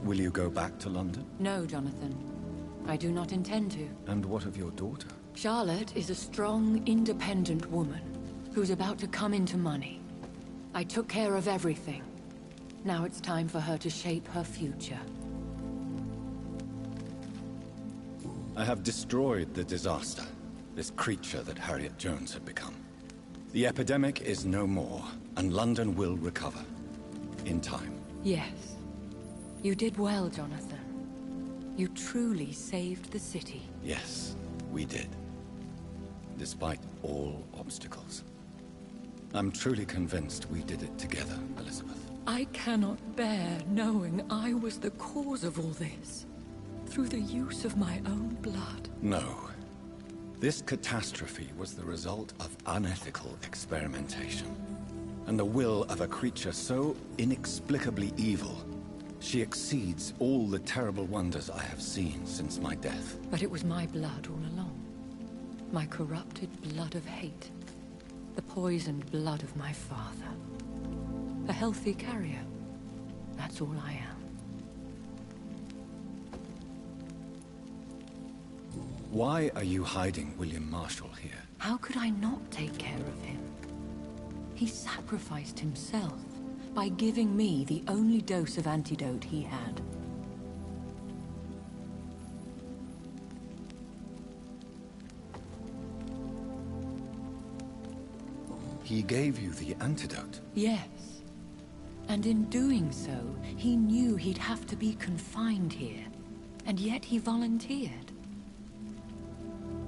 Will you go back to London? No, Jonathan. I do not intend to. And what of your daughter? Charlotte is a strong, independent woman who's about to come into money. I took care of everything. Now it's time for her to shape her future. I have destroyed the disaster, this creature that Harriet Jones had become. The epidemic is no more, and London will recover. In time. Yes. You did well, Jonathan. You truly saved the city. Yes, we did. Despite all obstacles. I'm truly convinced we did it together, Elizabeth. I cannot bear knowing I was the cause of all this. Through the use of my own blood. No. This catastrophe was the result of unethical experimentation. And the will of a creature so inexplicably evil. She exceeds all the terrible wonders I have seen since my death. But it was my blood all along. My corrupted blood of hate. The poisoned blood of my father. A healthy carrier. That's all I am. Why are you hiding William Marshall here? How could I not take care of him? He sacrificed himself by giving me the only dose of antidote he had. He gave you the antidote? Yes. And in doing so, he knew he'd have to be confined here. And yet he volunteered.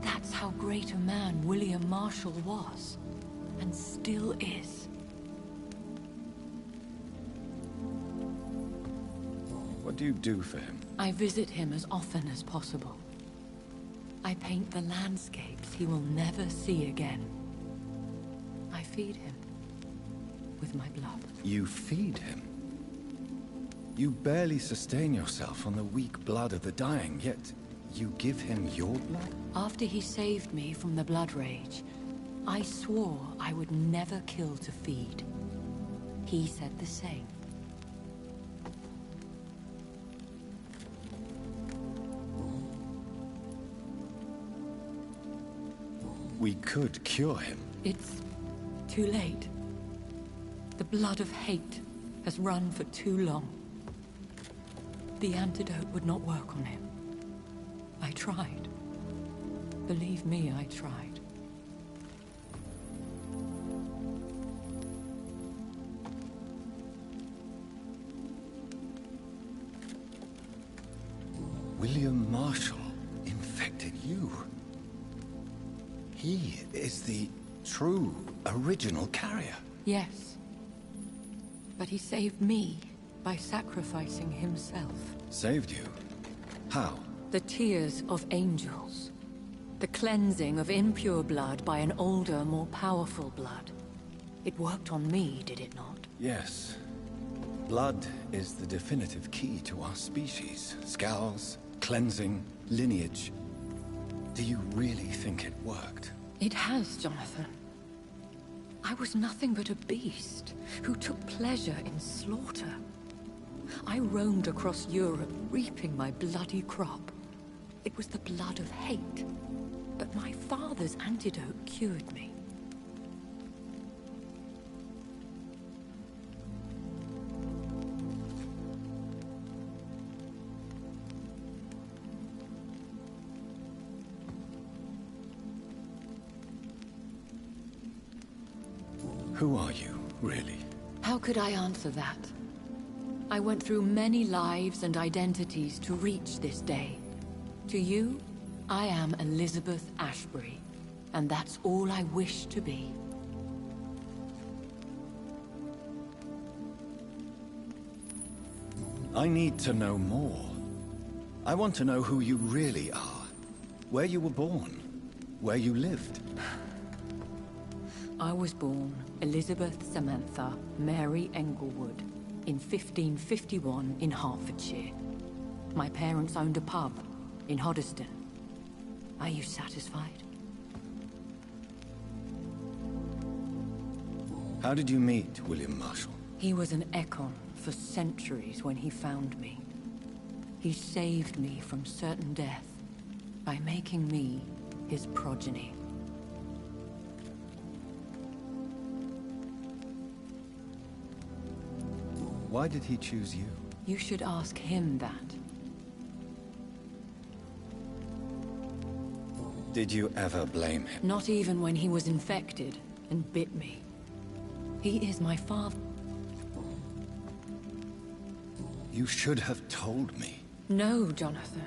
That's how great a man William Marshall was. And still is. What do you do for him? I visit him as often as possible. I paint the landscapes he will never see again. I feed him with my blood. You feed him? You barely sustain yourself on the weak blood of the dying, yet you give him your blood? After he saved me from the blood rage, I swore I would never kill to feed. He said the same. We could cure him. It's too late. The blood of hate has run for too long. The antidote would not work on him. I tried. Believe me, I tried. William Marshall infected you. He is the true, original carrier. Yes. But he saved me by sacrificing himself. Saved you? How? The tears of angels. The cleansing of impure blood by an older, more powerful blood. It worked on me, did it not? Yes. Blood is the definitive key to our species. Scowls, cleansing, lineage. Do you really think it worked? It has, Jonathan. I was nothing but a beast who took pleasure in slaughter. I roamed across Europe, reaping my bloody crop. It was the blood of hate. But my father's antidote cured me. Who are you, really? How could I answer that? I went through many lives and identities to reach this day. To you, I am Elizabeth Ashbury, and that's all I wish to be. I need to know more. I want to know who you really are. Where you were born. Where you lived. I was born Elizabeth Samantha Mary Englewood in 1551 in Hertfordshire. My parents owned a pub in Hoddesdon. Are you satisfied? How did you meet William Marshall? He was an Econ for centuries when he found me. He saved me from certain death by making me his progeny. Why did he choose you? You should ask him that. Did you ever blame him? Not even when he was infected and bit me. He is my father. You should have told me. No, Jonathan.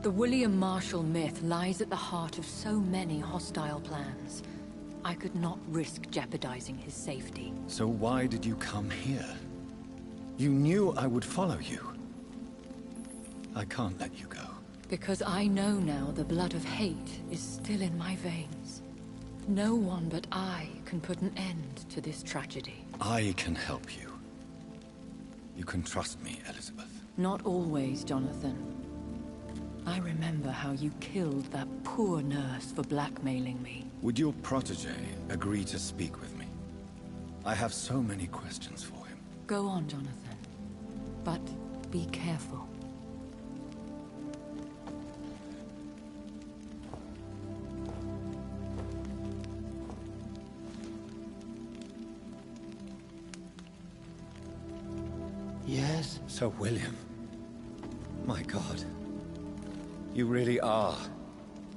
The William Marshall myth lies at the heart of so many hostile plans. I could not risk jeopardizing his safety. So why did you come here? You knew I would follow you. I can't let you go. Because I know now the blood of hate is still in my veins. No one but I can put an end to this tragedy. I can help you. You can trust me, Elizabeth. Not always, Jonathan. I remember how you killed that poor nurse for blackmailing me. Would your protege agree to speak with me? I have so many questions for him. Go on, Jonathan. But be careful. Yes? Sir William. My God. You really are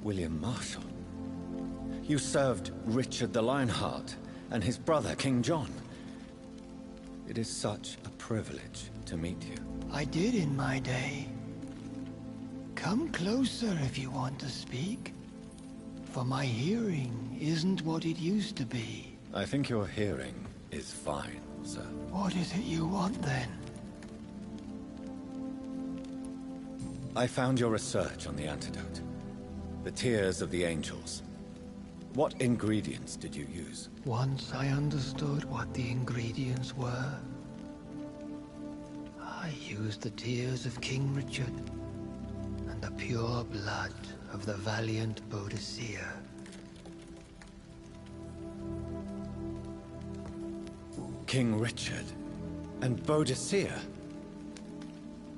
William Marshall. You served Richard the Lionheart and his brother, King John. It is such a privilege to meet you. I did in my day. Come closer if you want to speak. For my hearing isn't what it used to be. I think your hearing is fine, sir. What is it you want then? I found your research on the antidote. The Tears of the Angels. What ingredients did you use? Once I understood what the ingredients were, I used the tears of King Richard and the pure blood of the valiant Boadicea. King Richard and Boadicea?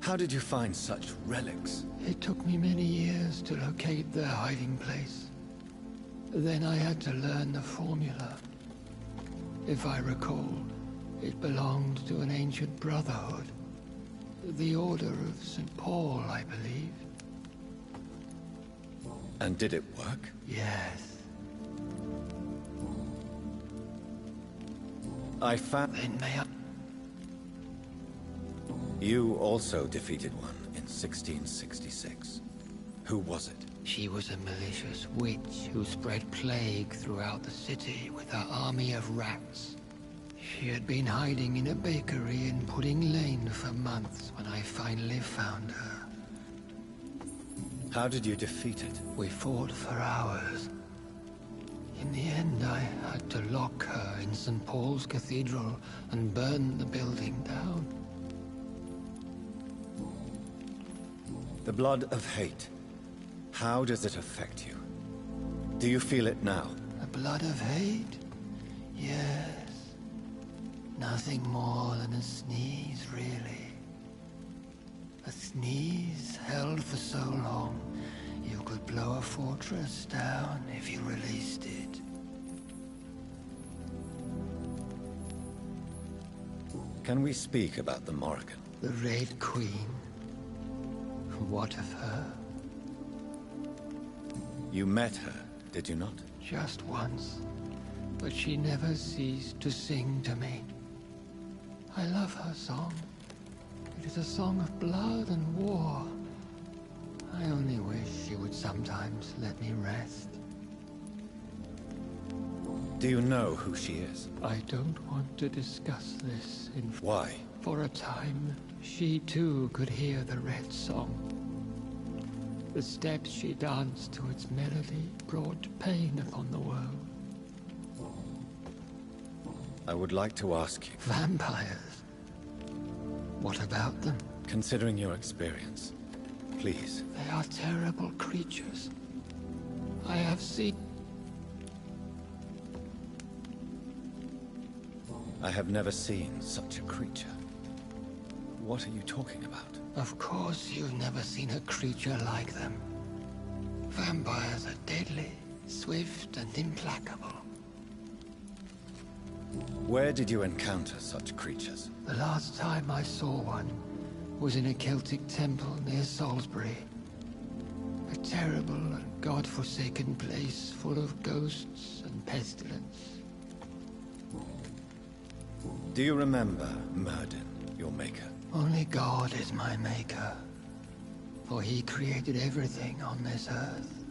How did you find such relics? It took me many years to locate their hiding place. Then I had to learn the formula. If I recall, it belonged to an ancient brotherhood. The Order of St. Paul, I believe. And did it work? Yes. I found... Then may I... You also defeated one in 1666. Who was it? She was a malicious witch who spread plague throughout the city with her army of rats. She had been hiding in a bakery in Pudding Lane for months when I finally found her. How did you defeat it? We fought for hours. In the end, I had to lock her in St. Paul's Cathedral and burn the building down. The blood of hate. How does it affect you? Do you feel it now? The blood of hate? Yes. Nothing more than a sneeze, really. A sneeze held for so long, you could blow a fortress down if you released it. Can we speak about the Morrigan? The Red Queen. What of her? You met her, did you not? Just once. But she never ceased to sing to me. I love her song. It is a song of blood and war. I only wish she would sometimes let me rest. Do you know who she is? I don't want to discuss this in... Why? For a time, she too could hear the Red Song. The steps she danced to its melody brought pain upon the world. I would like to ask you... Vampires? What about them? Considering your experience, please. They are terrible creatures. I have seen... I have never seen such a creature. What are you talking about? Of course you've never seen a creature like them. Vampires are deadly, swift and implacable. Where did you encounter such creatures? The last time I saw one was in a Celtic temple near Salisbury. A terrible and god-forsaken place full of ghosts and pestilence. Do you remember Myrddin, your maker? Only God is my maker, for he created everything on this earth.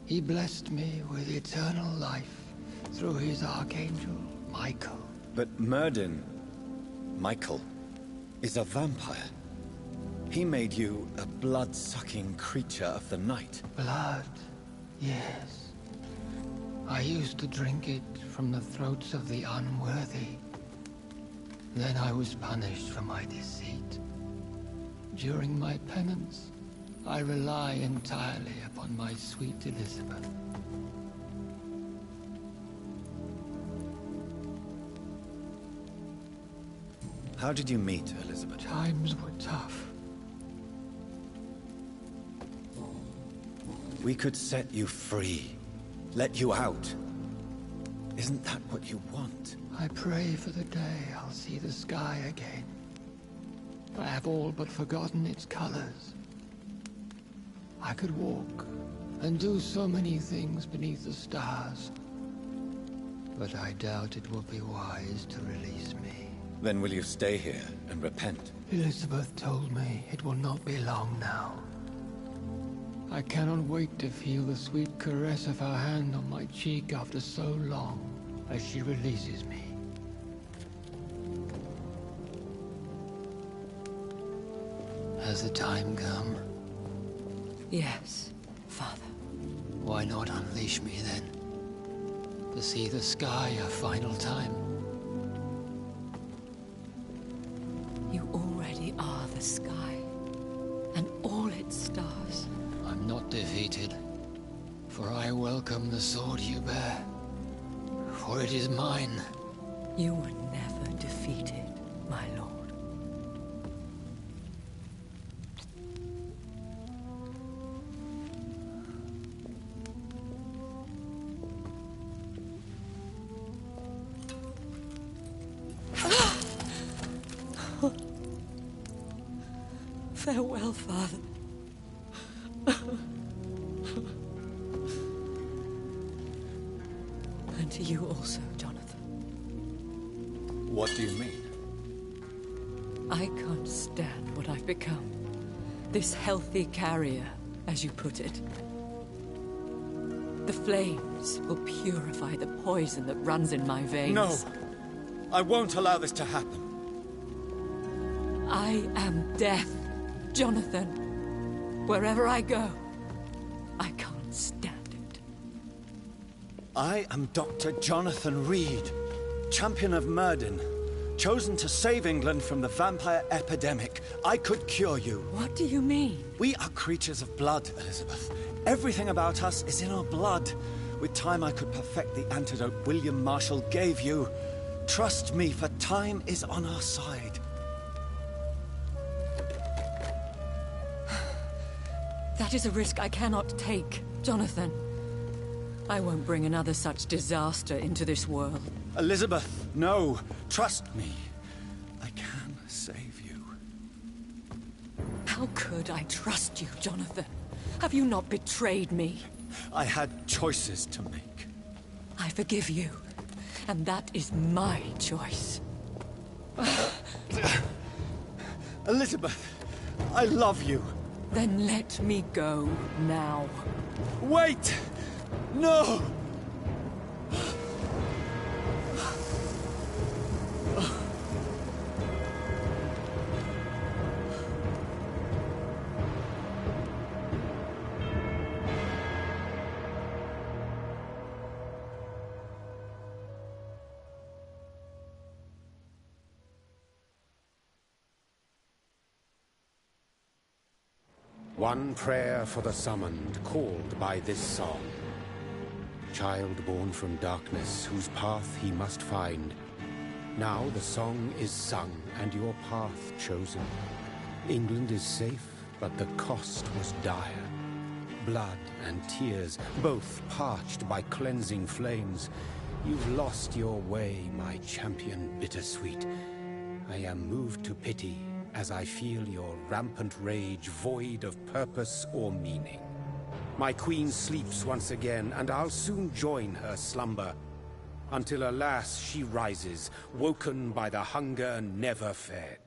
He blessed me with eternal life through his archangel, Michael. But Myrddin, Michael, is a vampire. He made you a blood-sucking creature of the night. Blood, yes. I used to drink it from the throats of the unworthy. Then I was punished for my deceit. During my penance, I rely entirely upon my sweet Elizabeth. How did you meet Elizabeth? Times were tough. We could set you free. Let you out. Isn't that what you want? I pray for the day I'll see the sky again. I have all but forgotten its colors. I could walk and do so many things beneath the stars. But I doubt it will be wise to release me. Then will you stay here and repent? Elizabeth told me it will not be long now. I cannot wait to feel the sweet caress of her hand on my cheek after so long as she releases me. Has the time come? Yes, Father. Why not unleash me then? To see the sky a final time? You already are the sky, and all its stars. I'm not defeated, for I welcome the sword you bear, for it is mine. You were never defeated, my lord. Farewell, Father. And to you also, Jonathan. What do you mean? I can't stand what I've become. This healthy carrier, as you put it. The flames will purify the poison that runs in my veins. No! I won't allow this to happen. I am death, Jonathan. Wherever I go, I can't stand it. I am Dr. Jonathan Reed, champion of Myrddin, chosen to save England from the vampire epidemic. I could cure you. What do you mean? We are creatures of blood, Elizabeth. Everything about us is in our blood. With time, I could perfect the antidote William Marshall gave you. Trust me, for time is on our side. That is a risk I cannot take, Jonathan. I won't bring another such disaster into this world. Elizabeth, no. Trust me. I can save you. How could I trust you, Jonathan? Have you not betrayed me? I had choices to make. I forgive you, and that is my choice. Elizabeth, I love you. Then let me go now. Wait! No! One prayer for the summoned, called by this song. Child born from darkness, whose path he must find. Now the song is sung, and your path chosen. England is safe, but the cost was dire. Blood and tears, both parched by cleansing flames. You've lost your way, my champion bittersweet. I am moved to pity, as I feel your rampant rage void of purpose or meaning. My queen sleeps once again, and I'll soon join her slumber, until alas she rises, woken by the hunger never fed.